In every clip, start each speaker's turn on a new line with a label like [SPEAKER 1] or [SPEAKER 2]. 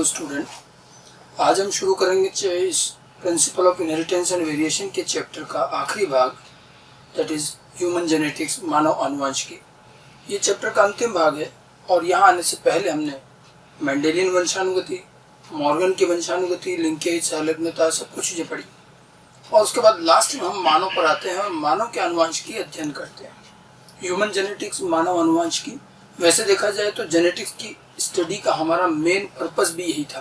[SPEAKER 1] Hello student, आज हम शुरू करेंगे इस principle of inheritance and variation के चैप्टर का आखिरी भाग, दैट इज ह्यूमन जेनेटिक्स, मानव आनुवंशिकी। ये चैप्टर का अंतिम भाग है और यहाँ आने से पहले हमने मेंडेलियन वंशानुगति, मॉर्गन की वंशानुगति, लिंकेज, संलग्नता, सब कुछ चीज़ें पढ़ी और उसके बाद लास्ट में हम मानव पर आते हैं और मानव के आनुवंशिकी अध्ययन करते हैं। ह्यूमन जेनेटिक्स, मानव आनुवंशिकी। वैसे देखा जाए तो जेनेटिक्स की स्टडी का हमारा मेन पर्पस भी यही था।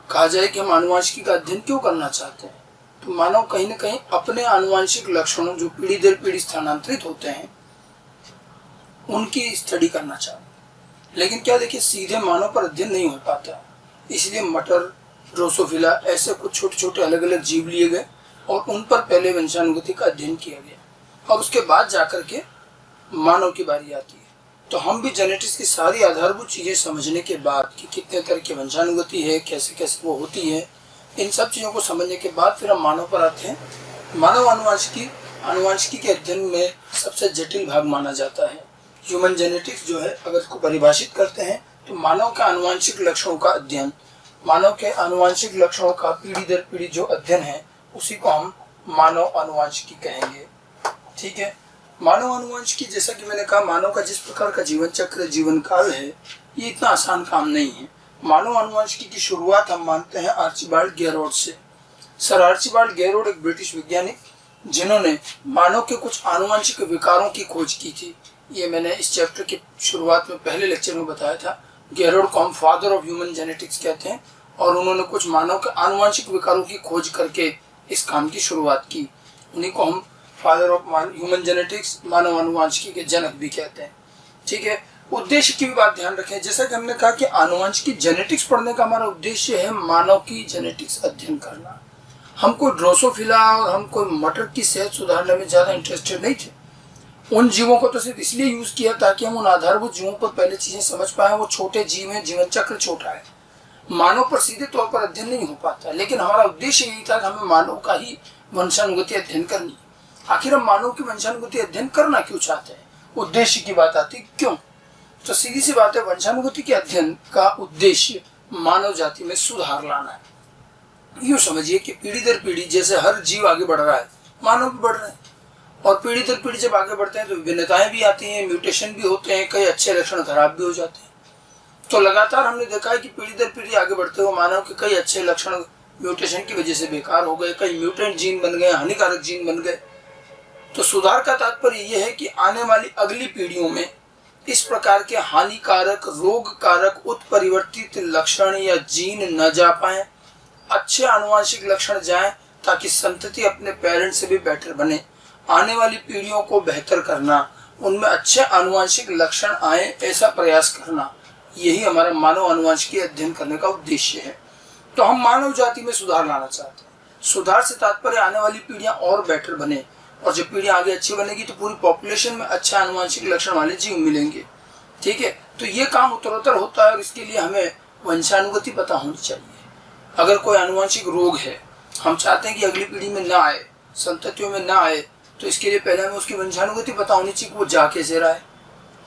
[SPEAKER 1] कहा जाए कि हम आनुवंशिकी का अध्ययन क्यों करना चाहते हैं, तो मानव कहीं न कहीं अपने आनुवंशिक लक्षणों जो पीढ़ी दर पीढ़ी स्थानांतरित होते हैं उनकी स्टडी करना चाहते हैं। लेकिन क्या देखिए, सीधे मानव पर अध्ययन नहीं हो पाता, इसलिए मटर, ड्रोसोफिला ऐसे कुछ छोटे छोटे अलग अलग जीव लिए गए और उन पर पहले वंशानुगति का अध्ययन किया गया और उसके बाद जाकर के मानव की बारी आती है। तो हम भी जेनेटिक्स की सारी आधारभूत चीज़ें समझने के बाद कि कितने तरह की वंशानुगति है, कैसे कैसे वो होती है, इन सब चीज़ों को समझने के बाद फिर हम मानव पर आते हैं। मानव आनुवंशिकी के अध्ययन में सबसे जटिल भाग माना जाता है। ह्यूमन जेनेटिक्स जो है, अगर इसको परिभाषित करते हैं तो मानव के आनुवंशिक लक्षणों का अध्ययन, मानव के आनुवंशिक लक्षणों का पीढ़ी दर पीढ़ी जो अध्ययन है उसी को हम मानव आनुवंशिकी कहेंगे। ठीक है। मानव आनुवंशिकी, जैसा कि मैंने कहा, मानव का जिस प्रकार का जीवन चक्र, जीवन काल है, ये इतना आसान काम नहीं है। मानव आनुवंशिकी की शुरुआत हम मानते हैं आर्चिबाल्ड गेरोड से। सर आर्चिबाल्ड गेरोड एक ब्रिटिश वैज्ञानिक जिन्होंने मानव के कुछ आनुवंशिक विकारों की खोज की थी। ये मैंने इस चैप्टर की शुरुआत में पहले लेक्चर में बताया था। गेरोड को हम फादर ऑफ ह्यूमन जेनेटिक्स कहते हैं और उन्होंने कुछ मानव के आनुवंशिक विकारों की खोज करके इस काम की शुरुआत की। उन्हीं को हम फादर ऑफ ह्यूमन जेनेटिक्स, मानव आनुवंशिकी के जनक भी कहते हैं। ठीक है। उद्देश्य की भी बात ध्यान रखें, जैसा कि हमने कहा कि आनुवंशिकी जेनेटिक्स पढ़ने का हमारा उद्देश्य है मानव की जेनेटिक्स अध्ययन करना। हम कोई ड्रोसोफिला और हम कोई मटर की सेहत सुधारने में ज़्यादा इंटरेस्टेड नहीं थे। उन जीवों को तो सिर्फ इसलिए यूज़ किया ताकि हम उन आधारभूत जीवों पर पहले चीज़ें समझ पाएँ। वो छोटे जीव हैं, जीवन चक्र छोटा है, मानव पर सीधे तौर पर अध्ययन नहीं हो पाता। लेकिन हमारा उद्देश्य यही था कि हमें मानव का ही वंशानुगति अध्ययन करनी। आखिर हम मानव की वंशानुगति अध्ययन करना क्यों चाहते हैं? उद्देश्य की बात आती क्यों? तो सीधी सी बात है, वंशानुगति के अध्ययन का उद्देश्य मानव जाति में सुधार लाना है। यूँ समझिए कि पीढ़ी दर पीढ़ी जैसे हर जीव आगे बढ़ रहा है, मानव भी बढ़ रहे हैं और पीढ़ी दर पीढ़ी जब आगे बढ़ते हैं तो विभिन्नताएं भी आती हैं, म्यूटेशन भी होते हैं, कई अच्छे लक्षण खराब भी हो जाते हैं। तो लगातार हमने देखा है कि पीढ़ी दर पीढ़ी आगे बढ़ते हुए मानव के कई अच्छे लक्षण म्यूटेशन की वजह से बेकार हो गए, कई म्यूटेंट जीन बन गए, हानिकारक जीन बन गए। तो सुधार का तात्पर्य यह है कि आने वाली अगली पीढ़ियों में इस प्रकार के हानिकारक, रोगकारक, उत्परिवर्तित लक्षण या जीन न जा पाए, अच्छे आनुवंशिक लक्षण जाएं ताकि संतति अपने पेरेंट्स से भी बेटर बने। आने वाली पीढ़ियों को बेहतर करना, उनमें अच्छे आनुवंशिक लक्षण आए, ऐसा प्रयास करना, यही हमारा मानव आनुवंशिकी अध्ययन करने का उद्देश्य है। तो हम मानव जाति में सुधार लाना चाहते हैं। सुधार से तात्पर्य आने वाली पीढ़ियां और बेटर बने और जब पीढ़ी आगे अच्छी बनेगी तो पूरी पॉपुलेशन में अच्छे आनुवंशिक लक्षण वाले जीव मिलेंगे। ठीक है। तो ये काम उत्तरोत्तर होता है और इसके लिए हमें वंशानुगति पता होनी चाहिए। अगर कोई आनुवंशिक रोग है, हम चाहते हैं कि अगली पीढ़ी में ना आए, संततियों में ना आए, तो इसके लिए पहले हमें उसकी वंशानुगति पता होनी चाहिए कि वो जा कैसे रहा है,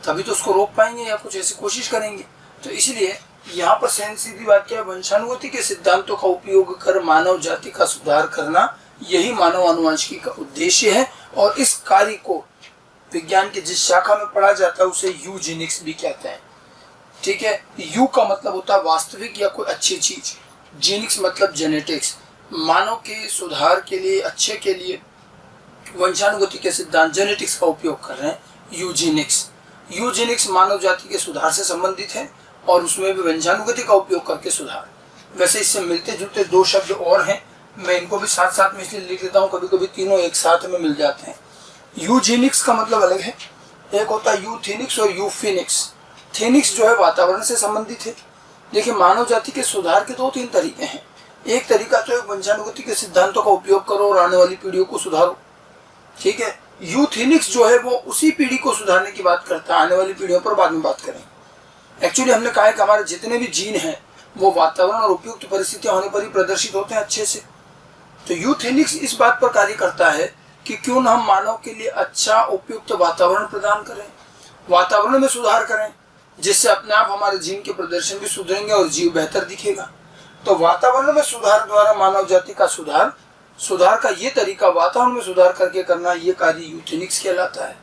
[SPEAKER 1] तभी तो उसको रोक पाएंगे या कुछ ऐसी कोशिश करेंगे। तो इसलिए यहाँ पर सीधी बात क्या है, वंशानुगति के सिद्धांतों का उपयोग कर मानव जाति का सुधार करना, यही मानव आनुवंशिकी का उद्देश्य है। और इस कार्य को विज्ञान के जिस शाखा में पढ़ा जाता है उसे यूजेनिक्स भी कहते हैं। ठीक है। यू का मतलब होता है वास्तविक या कोई अच्छी चीज, जीनिक्स मतलब जेनेटिक्स। मानव के सुधार के लिए, अच्छे के लिए वंशानुगति के सिद्धांत जेनेटिक्स का उपयोग कर रहे हैं, यूजेनिक्स। यूजेनिक्स मानव जाति के सुधार से संबंधित है और उसमें भी वंशानुगति का उपयोग करके सुधार। वैसे इससे मिलते जुलते दो शब्द और हैं, मैं इनको भी साथ साथ में इसलिए लिख देता हूँ, कभी कभी तीनों एक साथ में मिल जाते हैं। यूजेनिक्स का मतलब अलग है, एक होता है यूथेनिक्स और यूफिनिक्स। थेनिक्स जो है वातावरण से संबंधित है। देखिए, मानव जाति के सुधार के दो तीन तरीके हैं। एक तरीका तो है वंशानुगति के सिद्धांतों का उपयोग करो और आने वाली पीढ़ियों को सुधारो। ठीक है। यूथेनिक्स जो है वो उसी पीढ़ी को सुधारने की बात करता है, आने वाली पीढ़ियों पर बाद में बात करेंगे। एक्चुअली हमने कहा है कि हमारे जितने भी जीन हैं वो वातावरण और उपयुक्त परिस्थितियां होने पर ही प्रदर्शित होते हैं अच्छे से। तो यूथेनिक्स इस बात पर कार्य करता है कि क्यों न हम मानव के लिए अच्छा उपयुक्त वातावरण प्रदान करें, वातावरण में सुधार करें जिससे अपने आप हमारे जीन के प्रदर्शन भी सुधरेंगे और जीव बेहतर दिखेगा। तो वातावरण में सुधार द्वारा मानव जाति का सुधार का ये तरीका वातावरण में सुधार करके करना, ये कार्य यूथेनिक्स कहलाता है।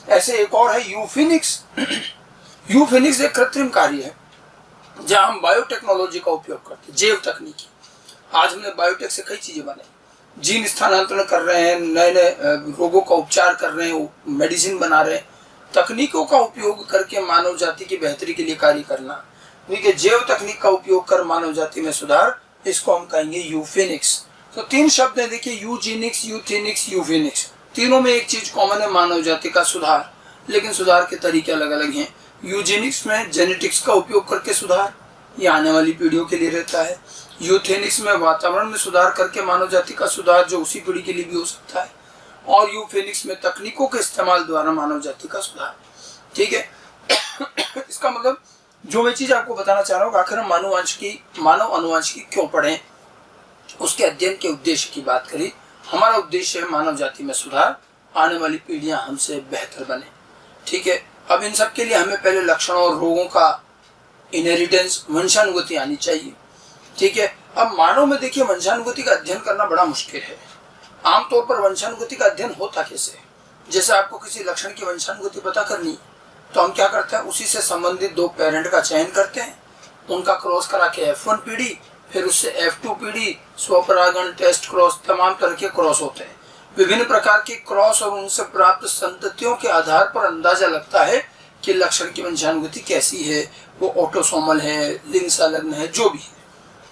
[SPEAKER 1] ऐसे एक और है यूफिनिक्स। यूफिनिक्स एक कृत्रिम कार्य है जहां हम बायोटेक्नोलॉजी का उपयोग करते हैं, जैव तकनीकी। आज हमने बायोटेक से कई चीजें बनाई, जीन स्थानांतरण कर रहे हैं, नए नए रोगों का उपचार कर रहे हैं, मेडिसिन बना रहे हैं। तकनीकों का उपयोग करके मानव जाति की बेहतरी के लिए कार्य करना, क्योंकि जैव तकनीक का उपयोग कर मानव जाति में सुधार, इसको हम कहेंगे यूफिनिक्स। तो 3 शब्द है, देखिए, यूजीनिक्स, यूथेनिक्स, यूफिनिक्स। तीनों में एक चीज कॉमन है, मानव जाति का सुधार, लेकिन सुधार के तरीके अलग अलग हैं। यूजेनिक्स में जेनेटिक्स का उपयोग करके सुधार, ये आने वाली पीढ़ियों के लिए रहता है। यूथेनिक्स में वातावरण में सुधार करके मानव जाति का सुधार, जो उसी पीढ़ी के लिए भी हो सकता है। और यूफिनिक्स में तकनीकों के इस्तेमाल द्वारा मानव जाति का सुधार। ठीक है। इसका मतलब जो मैं चीज आपको बताना चाह रहा हूँ, आखिर हम मानव अनुवंशिकी क्यों पढ़ें, उसके अध्ययन के उद्देश्य की बात करी। हमारा उद्देश्य है मानव जाति में सुधार, आने वाली पीढ़ियां हमसे बेहतर बने। ठीक है। अब इन सब के लिए हमें पहले लक्षणों और रोगों का इनहेरिटेंस, वंशानुगति आनी चाहिए। ठीक है। अब मानव में देखिए, वंशानुगति का अध्ययन करना बड़ा मुश्किल है। आमतौर पर वंशानुगति का अध्ययन होता कैसे, जैसे आपको किसी लक्षण की वंशानुगति पता करनी, तो हम क्या करते हैं, उसी से संबंधित 2 पेरेंट का चयन करते हैं, उनका क्रॉस करा के F1 पीढ़ी, फिर उससे F2 पीढ़ी, स्वपरागण, टेस्ट क्रॉस, तमाम तरह के क्रॉस होते हैं। विभिन्न प्रकार के क्रॉस और उनसे प्राप्त संततियों के आधार पर अंदाजा लगता है कि लक्षण की वंशानुगति कैसी है, वो ऑटोसोमल है, लिंग संलग्न है, जो भी है।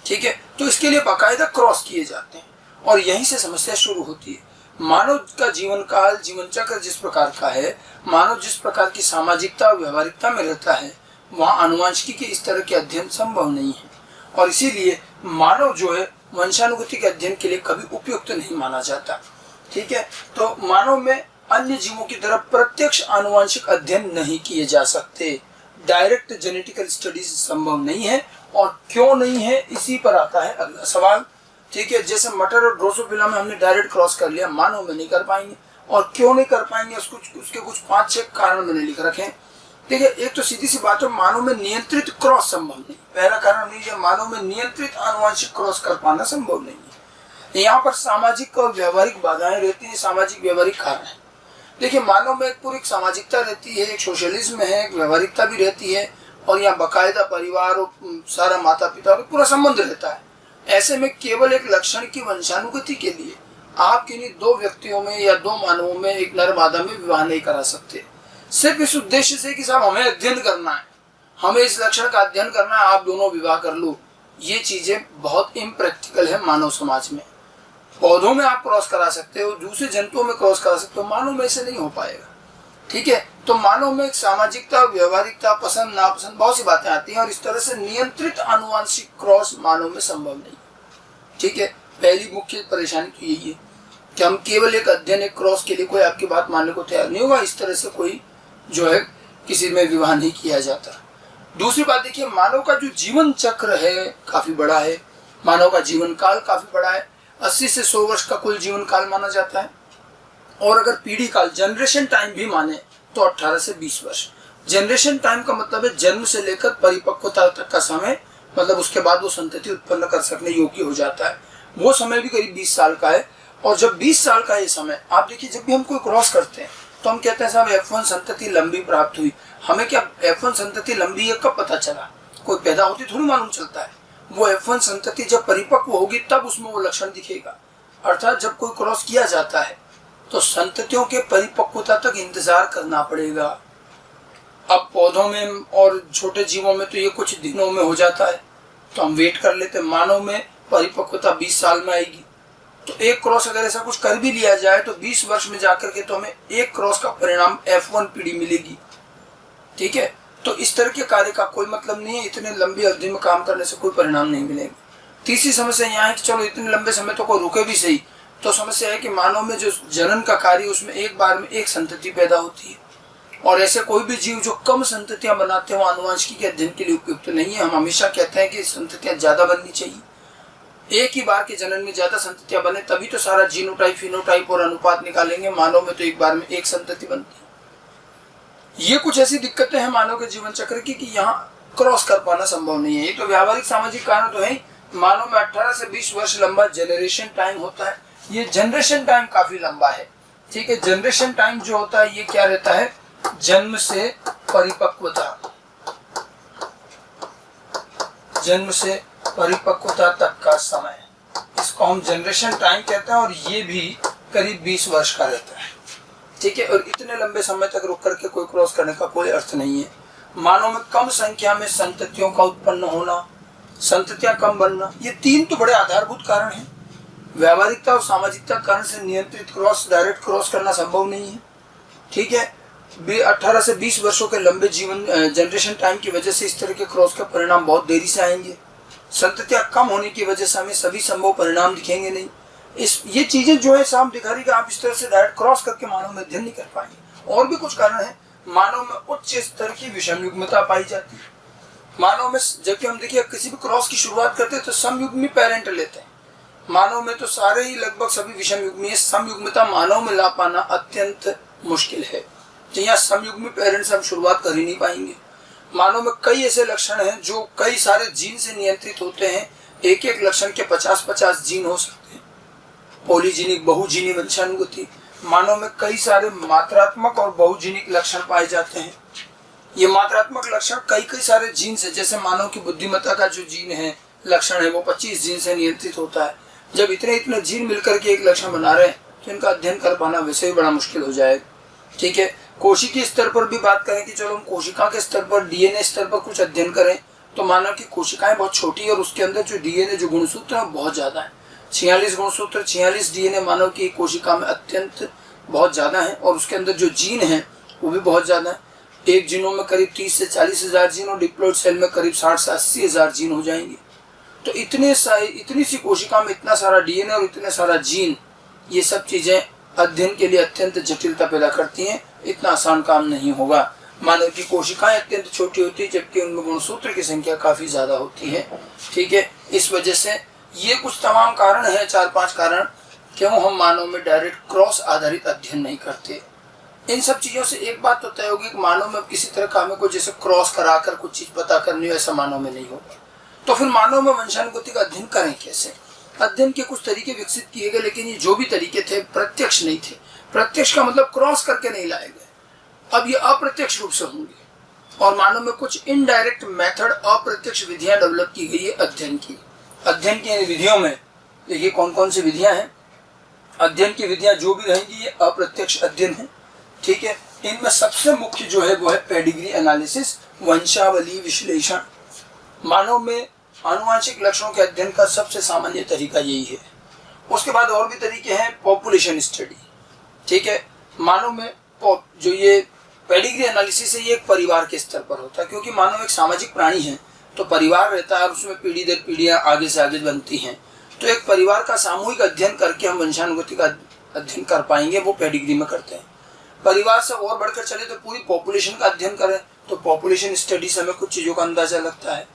[SPEAKER 1] ठीक है। तो इसके लिए बाकायदा क्रॉस किए जाते हैं और यहीं से समस्या शुरू होती है। मानव का जीवन काल, जीवन चक्र जिस प्रकार का है, मानव जिस प्रकार की सामाजिकता और व्यवहारिकता में रहता है, वहाँ आनुवंशिकी के इस तरह के अध्ययन संभव नहीं है और इसीलिए मानव जो है वंशानुगति के अध्ययन के लिए कभी उपयुक्त नहीं माना जाता। ठीक है। तो मानव में अन्य जीवों की तरह प्रत्यक्ष आनुवंशिक अध्ययन नहीं किए जा सकते, डायरेक्ट जेनेटिकल स्टडीज संभव नहीं है। और क्यों नहीं है, इसी पर आता है अगला सवाल। ठीक है। जैसे मटर और ड्रोसोफिला में हमने डायरेक्ट क्रॉस कर लिया, मानव में नहीं कर पाएंगे। और क्यों नहीं कर पाएंगे, उसके कुछ 5-6 कारण मैंने लिख रखे हैं। देखिए, एक तो सीधी सी बात है, मानव में नियंत्रित क्रॉस संभव नहीं। पहला कारण नहीं है, मानव में नियंत्रित आनुवंशिक क्रॉस कर पाना संभव नहीं है। यहाँ पर सामाजिक और व्यवहारिक बाधाएं रहती हैं, सामाजिक व्यवहारिक कारण है। देखिए, मानव में एक पूरी सोशलिज्म रहती है, एक सोशलिज्म है, एक व्यवहारिकता भी रहती है, और यहाँ बाकायदा परिवार और सारा माता पिता और पूरा संबंध रहता है। ऐसे में केवल एक लक्षण की वंशानुगति के लिए आप किन्हीं 2 व्यक्तियों में या 2 मानवों में, एक नर मादा में विवाह नहीं करा सकते, सिर्फ इस उद्देश्य से कि साहब हमें अध्ययन करना है, हमें इस लक्षण का अध्ययन करना है, आप दोनों विवाह कर लो। ये चीजें बहुत इम्प्रैक्टिकल है मानव समाज में। पौधों में आप क्रॉस करा सकते हो, दूसरे जंतुओं में क्रॉस करा सकते हो, मानव में ऐसे नहीं हो पाएगा। ठीक है। तो मानव में एक सामाजिकता, व्यवहारिकता, पसंद नापसंद, बहुत सी बातें आती हैं और इस तरह से नियंत्रित आनुवंशिक क्रॉस मानव में संभव नहीं। ठीक है। पहली मुख्य परेशानी तो यही है कि हम केवल एक अध्ययन, एक क्रॉस के लिए कोई आपकी बात मानने को तैयार नहीं होगा। इस तरह से कोई जो है किसी में विवाह नहीं किया जाता। दूसरी बात देखिए, मानव का जो जीवन चक्र है काफी बड़ा है, मानव का जीवन काल काफी बड़ा है। 80 से 100 वर्ष का कुल जीवन काल माना जाता है। और अगर पीढ़ी काल, जनरेशन टाइम भी माने तो 18 से 20 वर्ष। जनरेशन टाइम का मतलब है जन्म से लेकर परिपक्वता तक का समय, मतलब उसके बाद वो संतति उत्पन्न कर सकने योग्य हो जाता है। वो समय भी करीब 20 साल का है। और जब 20 साल का ये समय, आप देखिए, जब भी हम कोई क्रॉस करते हैं तो हम कहते हैं साहब F1 संतति लंबी प्राप्त हुई। हमें क्या F1 संतति लंबी है कब पता चला? कोई पैदा होती थोड़ी मालूम चलता है। वो F1 संतति जब परिपक्व होगी तब उसमें वो लक्षण दिखेगा। अर्थात जब कोई क्रॉस किया जाता है तो संततियों के परिपक्वता तक इंतजार करना पड़ेगा। अब पौधों में और छोटे जीवों में तो ये कुछ दिनों में हो जाता है, तो हम वेट कर लेते हैं। मानव में परिपक्वता 20 साल में आएगी। तो एक क्रॉस अगर ऐसा कुछ कर भी लिया जाए तो 20 वर्ष में जाकर के तो हमें एक क्रॉस का परिणाम F1 पीढ़ी मिलेगी। ठीक है। तो इस तरह के कार्य का कोई मतलब नहीं है, इतने लंबी अवधि में काम करने से कोई परिणाम नहीं मिलेगा। तीसरी समस्या यहाँ है कि चलो इतने लंबे समय तो कोई रुके भी सही, तो समस्या है कि मानव में जो जनन का कार्य, उसमें एक बार में एक संतति पैदा होती है। और ऐसे कोई भी जीव जो कम संततियां बनाते हैं वो आनुवंशिकी के अध्ययन के लिए उपयुक्त नहीं है। हम हमेशा कहते हैं कि संततियां ज्यादा बननी चाहिए, एक ही बार के जनन में ज्यादा संततियां बने तभी तो सारा जीनोटाइप, फिनोटाइप और अनुपात निकालेंगे। मानव में तो एक बार में एक संतति बनती है। ये कुछ ऐसी दिक्कतें हैं मानव के जीवन चक्र की कि यहाँ क्रॉस कर पाना संभव नहीं है। ये तो व्यावहारिक सामाजिक कारण तो है ही। मानव में 18 से 20 वर्ष लंबा जनरेशन टाइम होता है। ये जनरेशन टाइम काफी लंबा है, ठीक है। जनरेशन टाइम जो होता है ये क्या रहता है, जन्म से परिपक्वता, जन्म से परिपक्वता तक का समय, इसको हम जनरेशन टाइम कहते हैं। और ये भी करीब 20 वर्ष का रहता है, ठीक है। और इतने लंबे समय तक रुक करके कोई क्रॉस करने का कोई अर्थ नहीं है। मानव में कम संख्या में संततियों का उत्पन्न होना, संततियां कम बनना, ये 3 तो बड़े आधारभूत कारण हैं। व्यावहारिकता और सामाजिकता कारण से नियंत्रित क्रॉस, डायरेक्ट क्रॉस करना संभव नहीं है, ठीक है। 18 से 20 वर्षों के लंबे जीवन जनरेशन टाइम की वजह से इस तरह के क्रॉस के परिणाम बहुत देरी से आएंगे। संततियां कम होने की वजह से हमें सभी संभव परिणाम दिखेंगे नहीं। ये चीजें जो है साफ दिखा रही कि आप इस तरह से डायरेक्ट क्रॉस करके मानव में अध्ययन नहीं कर पाएंगे। और भी कुछ कारण है। मानव में उच्च स्तर की विषम युग्मता पाई जाती है। मानव में जबकि हम देखिए किसी भी क्रॉस की शुरुआत करते हैं तो समयुग्मी पेरेंट लेते हैं। मानव में तो सारे ही लगभग सभी विषम युग्मी है। समयुग्मता मानव में ला पाना अत्यंत मुश्किल है, तो यहाँ समयुग्मी पेरेंट से हम शुरुआत कर ही नहीं पाएंगे। मानव में कई ऐसे लक्षण हैं जो कई सारे जीन से नियंत्रित होते हैं। एक एक लक्षण के 50-50 जीन हो सकते हैं। पॉलीजीनिक बहुजीनी वंशानुगति। मानव में कई सारे मात्रात्मक और बहुजीनिक लक्षण पाए जाते हैं। ये मात्रात्मक लक्षण कई सारे जीन से, जैसे मानव की बुद्धिमत्ता का जो जीन है, लक्षण है, वो 25 जीन से नियंत्रित होता है। जब इतने जीन मिलकर के एक लक्षण बना रहे हैं तो इनका अध्ययन कर पाना वैसे ही बड़ा मुश्किल हो जाएगा, ठीक है। कोशिकीय स्तर पर भी बात करें कि चलो हम कोशिका के स्तर पर, डीएनए स्तर पर कुछ अध्ययन करें, तो मानव की कोशिकाएं बहुत छोटी है और उसके अंदर जो डीएनए जो गुणसूत्र है बहुत ज्यादा है। 46 गुणसूत्र, 46 डीएनए मानव की कोशिका में अत्यंत बहुत ज्यादा है। और उसके अंदर जो जीन है वो भी बहुत ज्यादा है। एक जीनों में करीब 30 से 40 हजार जीन और डिप्लॉइड सेल में करीब 60 से 80 हजार जीन हो जाएंगे। तो इतनी सी कोशिका में इतना सारा डीएनए और इतने सारा जीन, ये सब चीजें अध्ययन के लिए अत्यंत जटिलता पैदा करती हैं। इतना आसान काम नहीं होगा। मानव की कोशिकाएं अत्यंत छोटी होती है जबकि उनमें गुणसूत्र की संख्या काफी ज्यादा होती है, ठीक है। इस वजह से ये कुछ तमाम कारण है, 4-5 कारण क्यों हम मानव में डायरेक्ट क्रॉस आधारित अध्ययन नहीं करते। इन सब चीजों से एक बात तो तय होगी कि मानव में किसी तरह का हमें को जैसे क्रॉस कराकर कुछ चीज पता करनी हो, ऐसा मानव में नहीं होगा। तो फिर मानव में वंशानुगति का अध्ययन करें कैसे? अध्ययन के कुछ तरीके विकसित किए गए, लेकिन ये जो भी तरीके थे प्रत्यक्ष नहीं थे। प्रत्यक्ष का मतलब क्रॉस करके नहीं लाए गए। अब ये अप्रत्यक्ष रूप से होंगे। और मानव में कुछ इनडायरेक्ट मेथड, अप्रत्यक्ष विधियां डेवलप की गई है अध्ययन की। अध्ययन की विधियों में देखिए कौन कौन सी विधियां हैं। अध्ययन की विधियां जो भी रहेंगी ये अप्रत्यक्ष अध्ययन है, ठीक है। इनमें सबसे मुख्य जो है वो है पेडिग्री एनालिसिस, वंशावली विश्लेषण। मानव में आनुवंशिक लक्षणों के अध्ययन का सबसे सामान्य तरीका यही है। उसके बाद और भी तरीके हैं, पॉपुलेशन स्टडी, ठीक है। मानव में जो ये पेडिग्री एनालिसिस है ये एक परिवार के स्तर पर होता है, क्योंकि मानव एक सामाजिक प्राणी है। तो परिवार रहता है और उसमें पीढ़ी दर पीढ़ियां आगे से आगे बनती हैं। तो एक परिवार का सामूहिक अध्ययन करके हम वंशानुगति का अध्ययन कर पाएंगे, वो पेडिग्री में करते हैं। परिवार से और बढ़कर चले तो पूरी पॉपुलेशन का अध्ययन करें तो पॉपुलेशन स्टडी से हमें कुछ चीजों का अंदाजा लगता है,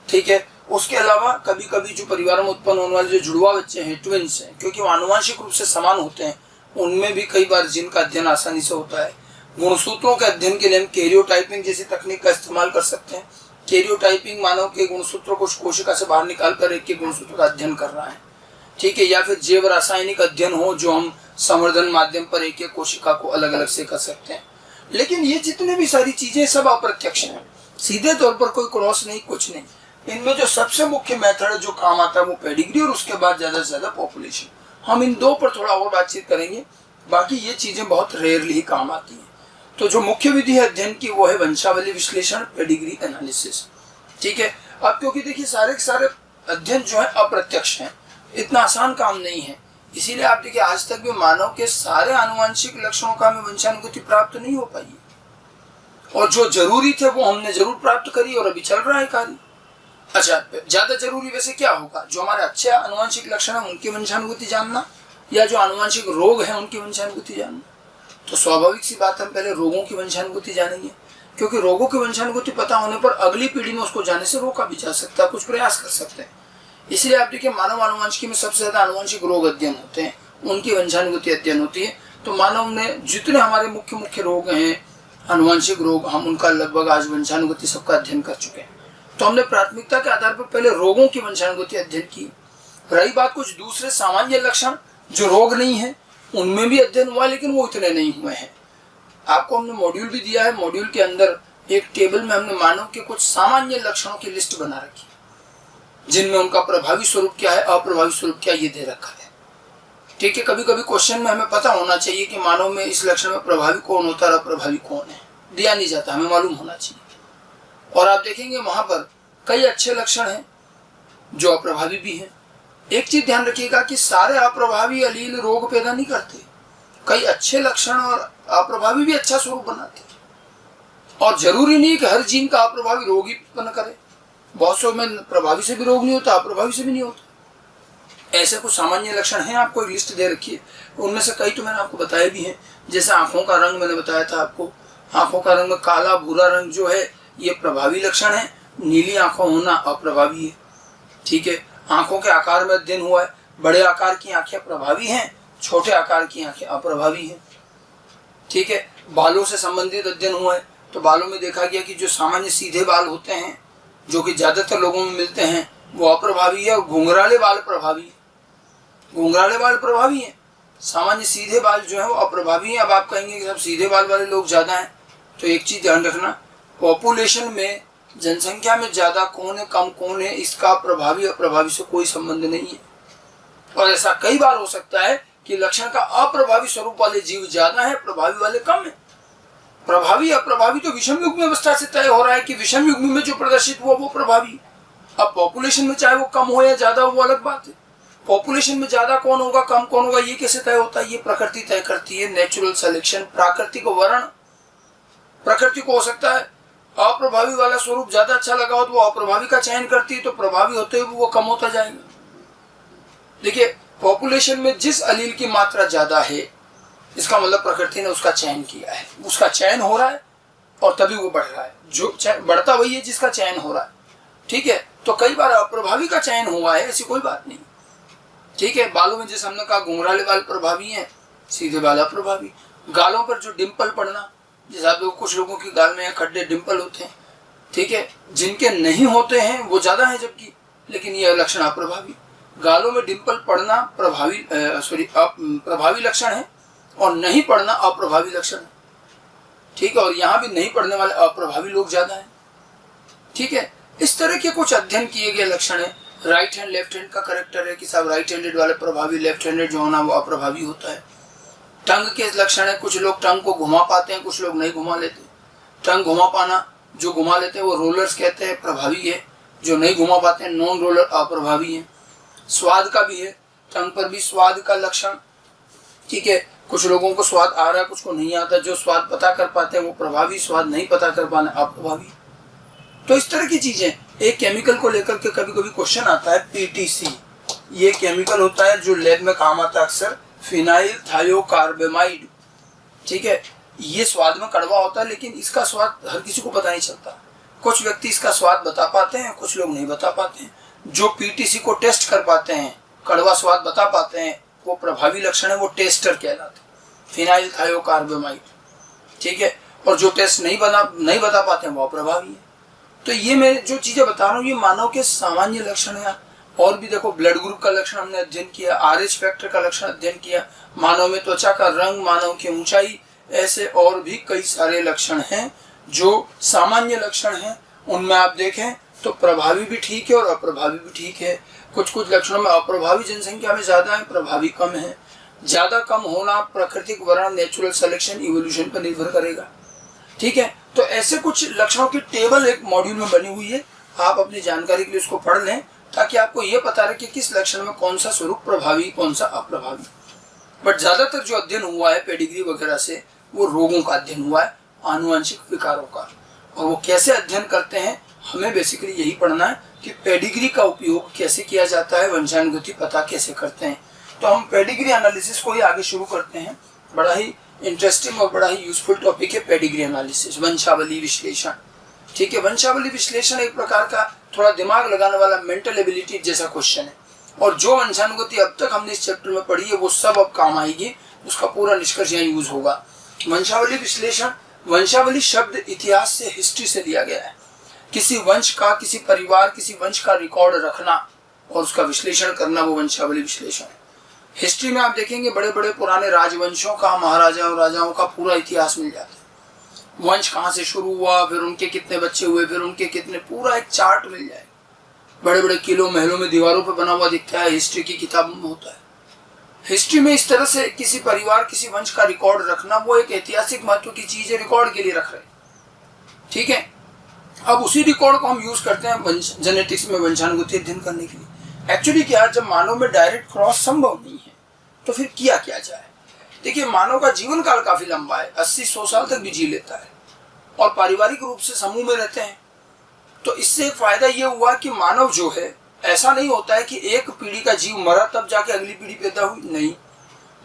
[SPEAKER 1] ठीक है। उसके अलावा कभी कभी जो परिवार में उत्पन्न होने वाले जो जुड़वा बच्चे हैं, ट्विंस हैं, क्योंकि वो आनुवंशिक रूप से समान होते हैं, उनमें भी कई बार जिन का अध्ययन आसानी से होता है। गुणसूत्रों के अध्ययन के लिए हम कैरियोटाइपिंग जैसी तकनीक का इस्तेमाल कर सकते हैं। कैरियोटाइपिंग मानव के गुणसूत्रों को कोशिका से बाहर निकालकर एक एक गुणसूत्र का अध्ययन कर रहा है, ठीक है। या फिर जैव रासायनिक अध्ययन हो जो हम संवर्धन माध्यम पर एक एक कोशिका को अलग अलग से कर सकते हैं। लेकिन ये जितने भी सारी चीजें सब अप्रत्यक्ष हैं, सीधे तौर पर कोई क्रॉस नहीं, कुछ नहीं। इनमें जो सबसे मुख्य मेथड जो काम आता है वो पेडिग्री और उसके बाद ज्यादा से ज्यादा पॉपुलेशन। हम इन दो पर थोड़ा और बातचीत करेंगे, बाकी ये चीजें बहुत रेयरली ही काम आती हैं। तो जो मुख्य विधि है अध्ययन की वो है वंशावली विश्लेषण, पेडिग्री एनालिसिस, ठीक है। अब क्योंकि देखिए सारे के सारे अध्ययन जो है अप्रत्यक्ष हैं, इतना आसान काम नहीं है। इसीलिए आप देखिए आज तक भी मानव के सारे आनुवंशिक लक्षणों का हमें वंशानुगति प्राप्त नहीं हो पाई है। और जो जरूरी थे वो हमने जरूर प्राप्त करी और अभी चल रहा है कार्य। अच्छा, ज्यादा जरूरी वैसे क्या होगा? जो हमारे अच्छे आनुवंशिक लक्षण है उनकी वंशानुगति जानना, या जो आनुवंशिक रोग है उनकी वंशानुगति जानना? तो स्वाभाविक सी बात, हम पहले रोगों की वंशानुगति जानेंगे, क्योंकि रोगों की वंशानुगति पता होने पर अगली पीढ़ी में उसको जाने से रोका भी जा सकता है, कुछ प्रयास कर सकते हैं। इसलिए आप देखिए मानव आनुवंशिकी में सबसे ज्यादा आनुवंशिक रोग अध्ययन होते हैं, उनकी वंशानुगति अध्ययन होती है। तो मानव में जितने हमारे मुख्य रोग हैं, आनुवंशिक रोग, हम उनका लगभग आज वंशानुगति सबका अध्ययन कर चुके हैं। तो हमने प्राथमिकता के आधार पर पहले रोगों की वंशानुगति अध्ययन की। रही बात कुछ दूसरे सामान्य लक्षण जो रोग नहीं है, उनमें भी अध्ययन हुआ, लेकिन वो इतने नहीं हुए हैं। आपको हमने मॉड्यूल भी दिया है, मॉड्यूल के अंदर एक टेबल में हमने मानव के कुछ सामान्य लक्षणों की लिस्ट बना रखी है, जिनमें उनका प्रभावी स्वरूप क्या है, अप्रभावी स्वरूप क्या, ये दे रखा है। ठीक है, कभी कभी क्वेश्चन में हमें पता होना चाहिए कि मानव में इस लक्षण में प्रभावी कौन होता है और अप्रभावी कौन है, दिया नहीं जाता, हमें मालूम होना चाहिए। और आप देखेंगे वहां पर कई अच्छे लक्षण हैं जो अप्रभावी भी हैं। एक चीज ध्यान रखिएगा कि सारे अप्रभावी अलील रोग पैदा नहीं करते, कई अच्छे लक्षण और अप्रभावी भी अच्छा स्वरूप बनाते हैं। और जरूरी नहीं कि हर जीन का अप्रभावी रोग ही उत्पन्न करे, बहुत से में प्रभावी से भी रोग नहीं होता, अप्रभावी से भी नहीं होता। ऐसे कुछ सामान्य लक्षण हैं, आपको एक लिस्ट दे रखी है, उनमें से कई तो मैंने आपको बताए भी हैं। जैसे आंखों का रंग मैंने बताया था आपको, आंखों का रंग में काला भूरा रंग जो है ये प्रभावी लक्षण है, नीली आंखों होना अप्रभावी है। ठीक है, आंखों के आकार में अध्ययन हुआ है, बड़े आकार की आंखें प्रभावी हैं, छोटे आकार की आंखें अप्रभावी हैं। ठीक है, बालों से संबंधित अध्ययन हुआ है, तो बालों में देखा गया कि जो सामान्य सीधे बाल होते हैं जो कि ज्यादातर लोगों में मिलते हैं वो अप्रभावी है, और घुंघराले बाल प्रभावी है। घुंघराले बाल प्रभावी है, सामान्य सीधे बाल जो है वो अप्रभावी है। अब आप कहेंगे कि सब सीधे बाल वाले लोग ज्यादा हैं, तो एक चीज ध्यान रखना, पॉपुलेशन में जनसंख्या में ज्यादा कौन है कम कौन है इसका प्रभावी अप्रभावी से कोई संबंध नहीं है। और ऐसा कई बार हो सकता है कि लक्षण का अप्रभावी स्वरूप वाले जीव ज्यादा है, प्रभावी वाले कम है। प्रभावी अप्रभावी तो विषम युग्म अवस्था से तय हो रहा है कि विषम युग्म में जो प्रदर्शित हुआ वो प्रभावी। अब पॉपुलेशन में चाहे वो कम हो या ज्यादा हो वो अलग बात है। पॉपुलेशन में ज्यादा कौन होगा कम कौन होगा ये कैसे तय होता है, ये प्रकृति तय करती है, नेचुरल सिलेक्शन, प्राकृतिक वर्ण। प्रकृति को हो सकता है अप्रभावी वाला स्वरूप ज्यादा अच्छा लगा हो तो वो अप्रभावी का चयन करती है, तो प्रभावी होते हुए वो कम होता जाएगा। देखिए, पॉपुलेशन में जिस अलील की मात्रा ज्यादा है इसका मतलब प्रकृति ने उसका चयन किया है, उसका चयन हो रहा है और तभी वो बढ़ रहा है। जो बढ़ता वही है जिसका चयन हो रहा है। ठीक है, तो कई बार अप्रभावी का चयन हुआ है, ऐसी कोई बात नहीं। ठीक है, बालों में जैसे हमने कहा घुंघराले बाल प्रभावी हैं, सीधे बाल अप्रभावी। गालों पर जो डिंपल पड़ना, जैसे आप लोग कुछ लोगों की गाल में खड्डे डिंपल होते हैं, ठीक है, जिनके नहीं होते हैं वो ज्यादा है जबकि, लेकिन ये लक्षण अप्रभावी। गालों में डिंपल पड़ना प्रभावी लक्षण है और नहीं पड़ना अप्रभावी लक्षण है। ठीक है, और यहाँ भी नहीं पढ़ने वाले अप्रभावी लोग ज्यादा हैं। ठीक है, इस तरह के कुछ अध्ययन किए गए लक्षण है। राइट हैंड लेफ्ट हैंड का करेक्टर है कि साहब राइट हैंडेड वाले प्रभावी, लेफ्ट हैंडेड जो होना वो अप्रभावी होता है। टंग के लक्षण है, कुछ लोग टंग को घुमा पाते हैं, कुछ लोग नहीं घुमा लेते। टंग घुमा पाना, जो घुमा लेते हैं वो रोलर्स कहते हैं, प्रभावी है। जो नहीं घुमा पाते हैं नॉन रोलर अप्रभावी है। स्वाद का भी है, टंग पर भी स्वाद का लक्षण। ठीक है, कुछ लोगों को स्वाद आ रहा है, कुछ को नहीं आता। जो स्वाद पता कर पाते हैं वो प्रभावी, स्वाद नहीं पता कर पाना अप्रभावी। तो इस तरह की चीजें। एक केमिकल को लेकर के कभी कभी क्वेश्चन आता है, पीटीसी। ये केमिकल होता है जो लैब में काम आता है अक्सर, फिनाइल थायोकार्बेमाइड। ठीक है, ये स्वाद में कड़वा होता है लेकिन इसका स्वाद हर किसी को पता नहीं चलता। कुछ व्यक्ति इसका स्वाद बता पाते हैं, कुछ लोग नहीं बता पाते हैं। जो पीटीसी को टेस्ट कर पाते हैं, कड़वा स्वाद बता पाते हैं, वो प्रभावी लक्षण है, वो टेस्टर कहलाते हैं, फिनाइल थायोकार्बेमाइड। ठीक है, और जो टेस्ट नहीं बता पाते हैं वो अप्रभावी है। तो ये मैं जो चीजें बता रहा हूँ ये मानव के सामान्य लक्षण है। और भी देखो, ब्लड ग्रुप का लक्षण हमने अध्ययन किया, आरएच फैक्टर का लक्षण अध्ययन किया, मानव में त्वचा का रंग, मानव की ऊंचाई, ऐसे और भी कई सारे लक्षण हैं जो सामान्य लक्षण हैं। उनमें आप देखें तो प्रभावी भी ठीक है और अप्रभावी भी ठीक है। कुछ कुछ लक्षणों में अप्रभावी जनसंख्या में ज्यादा है, प्रभावी कम है। ज्यादा कम होना प्राकृतिक वर्ण, नेचुरल सिलेक्शन, इवोल्यूशन पर निर्भर करेगा। ठीक है, तो ऐसे कुछ लक्षणों की टेबल एक मॉड्यूल में बनी हुई है, आप अपनी जानकारी के लिए उसको पढ़ लें ताकि आपको ये पता रहे कि किस लक्षण में कौन सा स्वरूप प्रभावी, कौन सा अप्रभावी। बट ज्यादातर जो अध्ययन हुआ है पेडिग्री वगैरह से वो रोगों का अध्ययन हुआ है, आनुवंशिक विकारों का। और वो कैसे अध्ययन करते हैं, हमें बेसिकली यही पढ़ना है कि पेडिग्री का उपयोग कैसे किया जाता है, वंशानुगति पता कैसे करते हैं। तो हम पेडिग्री एनालिसिस को ही आगे शुरू करते हैं। बड़ा ही इंटरेस्टिंग और बड़ा ही यूजफुल टॉपिक है पेडिग्री एनालिसिस, वंशावली विश्लेषण। ठीक है, वंशावली विश्लेषण एक प्रकार का थोड़ा दिमाग लगाने वाला मेंटल एबिलिटी जैसा क्वेश्चन है। और जो वंशानुगति अब तक हमने इस चैप्टर में पढ़ी है वो सब अब काम आएगी, उसका पूरा निष्कर्ष यहाँ यूज होगा। वंशावली विश्लेषण वंशावली शब्द इतिहास से, हिस्ट्री से लिया गया है। किसी वंश का, किसी परिवार, किसी वंश का रिकॉर्ड रखना और उसका विश्लेषण करना, वो वंशावली विश्लेषण है। हिस्ट्री में आप देखेंगे बड़े बड़े पुराने राजवंशों का, महाराजाओं राजाओं का पूरा इतिहास मिल जाता है। वंश कहाँ से शुरू हुआ, फिर उनके कितने बच्चे हुए, फिर उनके कितने, पूरा एक चार्ट मिल जाएगा। बड़े बड़े किलों महलों में दीवारों पर बना हुआ दिखता है, हिस्ट्री की किताबों में होता है। हिस्ट्री में इस तरह से किसी परिवार, किसी वंश का रिकॉर्ड रखना, वो एक ऐतिहासिक महत्व की चीज है, रिकॉर्ड के लिए रख रहे हैं। ठीक है, अब उसी रिकॉर्ड को हम यूज करते हैं जेनेटिक्स में वंशानुगति अध्ययन करने के लिए। एक्चुअली क्या है, जब मानव में डायरेक्ट क्रॉस संभव नहीं है तो फिर किया क्या जाए। देखिए, मानव का जीवन काल काफी लंबा है, 80-100 साल तक भी जी लेता है और पारिवारिक रूप से समूह में रहते हैं। तो इससे एक फायदा ये हुआ कि मानव जो है, ऐसा नहीं होता है कि एक पीढ़ी का जीव मरा तब जाके अगली पीढ़ी पैदा हुई, नहीं।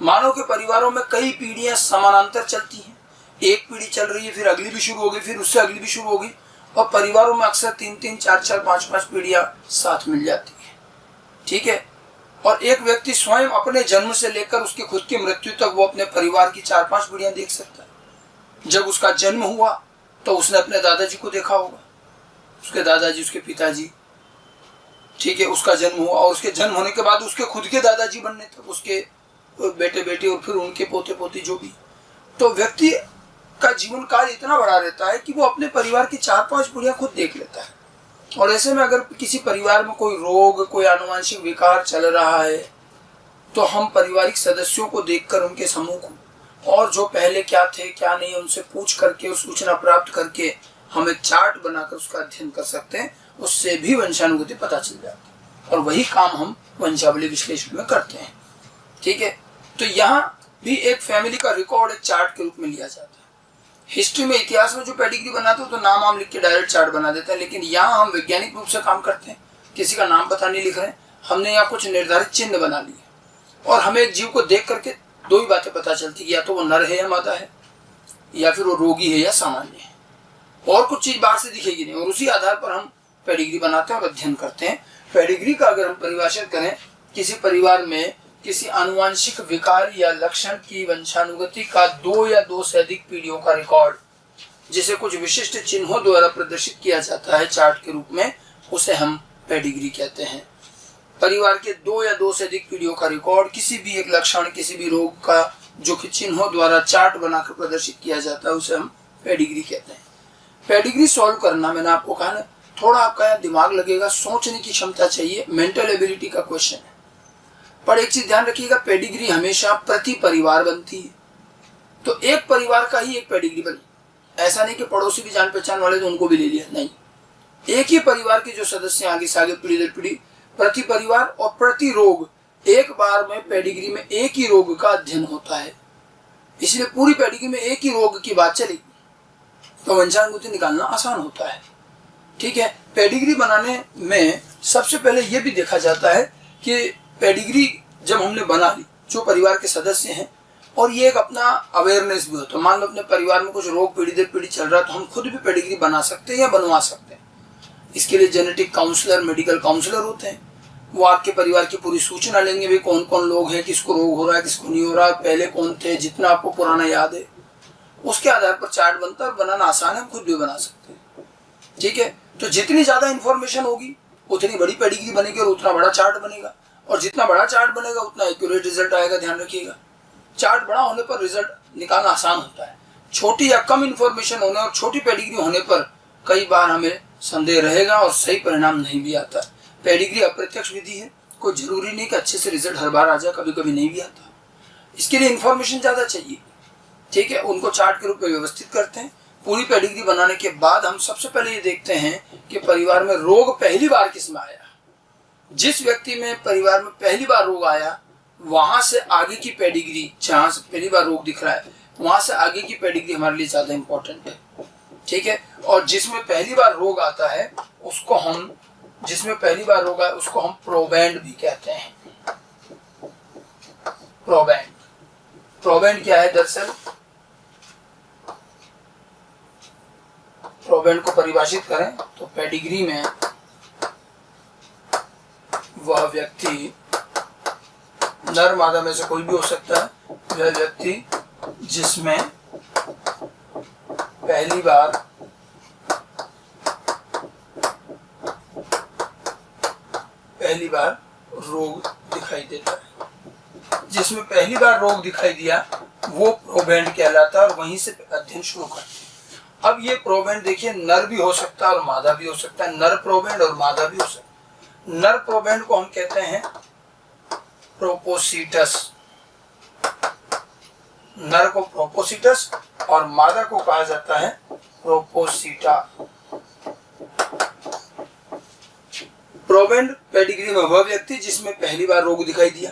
[SPEAKER 1] मानव के परिवारों में कई पीढ़ियां समानांतर चलती हैं। एक पीढ़ी चल रही है, फिर अगली भी शुरू होगी, फिर उससे अगली भी शुरू होगी, और परिवारों में अक्सर 3-3, 4-4, 5-5 पीढ़ियां साथ मिल जाती है। ठीक है, और एक व्यक्ति स्वयं अपने जन्म से लेकर उसकी खुद की मृत्यु तक वो अपने परिवार की 4-5 पीढ़ियां देख सकता है। जब उसका जन्म हुआ तो उसने अपने दादाजी को देखा होगा, उसके दादाजी, उसके पिताजी। ठीक है, उसका जन्म हुआ और उसके जन्म होने के बाद उसके खुद के दादाजी बनने तक उसके बेटे बेटे और फिर उनके पोते पोती जो भी। तो व्यक्ति का जीवन काल इतना बड़ा रहता है कि वो अपने परिवार की 4-5 पीढ़ियां खुद देख लेता है। और ऐसे में अगर किसी परिवार में कोई रोग, कोई आनुवंशिक विकार चल रहा है, तो हम पारिवारिक सदस्यों को देखकर, उनके समूह को, और जो पहले क्या थे क्या नहीं, उनसे पूछ करके और सूचना प्राप्त करके हम एक चार्ट बनाकर उसका अध्ययन कर सकते हैं। उससे भी वंशानुगति पता चल जाती है और वही काम हम वंशावली विश्लेषण में करते हैं। ठीक है, तो यहाँ भी एक फैमिली का रिकॉर्ड एक चार्ट के रूप में लिया जाता है। हिस्ट्री में, इतिहास में जो पेडिग्री बनाते हो तो नाम वाम लिख के डायरेक्ट चार्ट बना देते हैं, लेकिन यहाँ हम वैज्ञानिक रूप से काम करते हैं। किसी का नाम पता नहीं लिख रहे हैं, हमने यहाँ कुछ निर्धारित चिन्ह बना लिए और हमें एक जीव को देख करके 2 ही बातें पता चलती है, या तो वो नर है या मादा है, या फिर वो रोगी है या सामान्य है, और कुछ चीज बाहर से दिखेगी नहीं। और उसी आधार पर हम पेडिग्री बनाते हैं और अध्ययन करते हैं। पेडिग्री का अगर हम परिभाषित करें, किसी परिवार में किसी आनुवंशिक विकार या लक्षण की वंशानुगति का 2 या 2 से अधिक पीढ़ियों का रिकॉर्ड, जिसे कुछ विशिष्ट चिन्हों द्वारा प्रदर्शित किया जाता है चार्ट के रूप में, उसे हम पेडिग्री कहते हैं। परिवार के 2 या 2 से अधिक पीढ़ियों का रिकॉर्ड, किसी भी एक लक्षण, किसी भी रोग का जो कि चिन्हों द्वारा चार्ट बनाकर प्रदर्शित किया जाता है, उसे हम पेडिग्री कहते हैं। पेडिग्री सॉल्व करना, मैंने आपको कहा ना, थोड़ा आपका यहाँ दिमाग लगेगा, सोचने की क्षमता चाहिए, मेंटल एबिलिटी का क्वेश्चन है। पर एक चीज ध्यान रखिएगा, पेडिग्री हमेशा प्रति परिवार बनती है। तो एक परिवार का ही एक पेडिग्री बनी, ऐसा नहीं कि पड़ोसी भी जान पहचान वाले तो उनको भी ले लिया, नहीं। एक ही परिवार के जो सदस्य आगे से आगे पीढ़ी दर पीढ़ी, प्रति परिवार और प्रति रोग, एक बार में पेडिग्री में एक ही रोग का अध्ययन होता है, इसलिए पूरी पेडिग्री में एक ही रोग की बात चलेगी, तो वंशानुगति निकालना आसान होता है। ठीक है, पेडिग्री बनाने में सबसे पहले यह भी देखा जाता है कि पेडिग्री जब हमने बना ली, जो परिवार के सदस्य हैं, और ये एक अपना अवेयरनेस भी होता है। मान लो अपने परिवार में कुछ रोग पीढ़ी दर पीढ़ी चल रहा है, तो हम खुद भी पेडिग्री बना सकते हैं या बनवा सकते हैं। इसके लिए जेनेटिक काउंसलर, मेडिकल काउंसलर होते हैं, वो आपके परिवार की पूरी सूचना लेंगे, भी कौन कौन लोग हैं, किसको रोग हो रहा है, किसको नहीं हो रहा है, पहले कौन थे, जितना आपको पुराना याद है, उसके आधार पर चार्ट बनता है। और बनाना आसान है, हम खुद भी बना सकते हैं। ठीक है, तो जितनी ज्यादा इंफॉर्मेशन होगी उतनी बड़ी पेडिग्री बनेगी और उतना बड़ा चार्ट बनेगा, और जितना बड़ा चार्ट बनेगा उतना एक्यूरेट रिजल्ट आएगा। ध्यान रखिएगा, चार्ट बड़ा होने पर रिजल्ट निकालना आसान होता है। छोटी या कम इंफॉर्मेशन होने और छोटी पेडिग्री होने पर कई बार हमें संदेह रहेगा और सही परिणाम नहीं भी आता। पेडिग्री अप्रत्यक्ष विधि है, कोई जरूरी नहीं कि अच्छे से रिजल्ट हर बार आ जाए, कभी कभी नहीं भी आता। इसके लिए इंफॉर्मेशन ज्यादा चाहिए। ठीक है, उनको चार्ट के रूप में व्यवस्थित करते हैं। पूरी पेडिग्री बनाने के बाद हम सबसे पहले ये देखते हैं कि परिवार में रोग पहली बार किसमें आया। जिस व्यक्ति में परिवार में पहली बार रोग आया, वहां से आगे की पेडिग्री, जहां से पहली बार रोग दिख रहा है वहां से आगे की पेडिग्री हमारे लिए ज्यादा इंपॉर्टेंट है। ठीक है, और जिसमें पहली बार रोग आता है उसको हम, जिसमें पहली बार रोग आया उसको हम प्रोबैंड भी कहते हैं। प्रोबैंड, प्रोबैंड क्या है? दरअसल प्रोबैंड को परिभाषित करें तो पेडिग्री में वह व्यक्ति, नर मादा में से कोई भी हो सकता है, वह व्यक्ति जिसमें पहली बार रोग दिखाई देता है। जिसमें पहली बार रोग दिखाई दिया वो प्रोबेंड कहलाता है और वहीं से अध्ययन शुरू करते हैं। अब ये प्रोबेंड देखिए नर भी हो सकता है और मादा भी हो सकता है, नर प्रोबेंड और मादा भी हो सकता है। नर प्रोबेंड को हम कहते हैं प्रोपोसिटस, नर को प्रोपोसिटस और मादा को कहा जाता है प्रोपोसिटा। प्रोबेंड पेडिग्री में वह व्यक्ति जिसमें पहली बार रोग दिखाई दिया।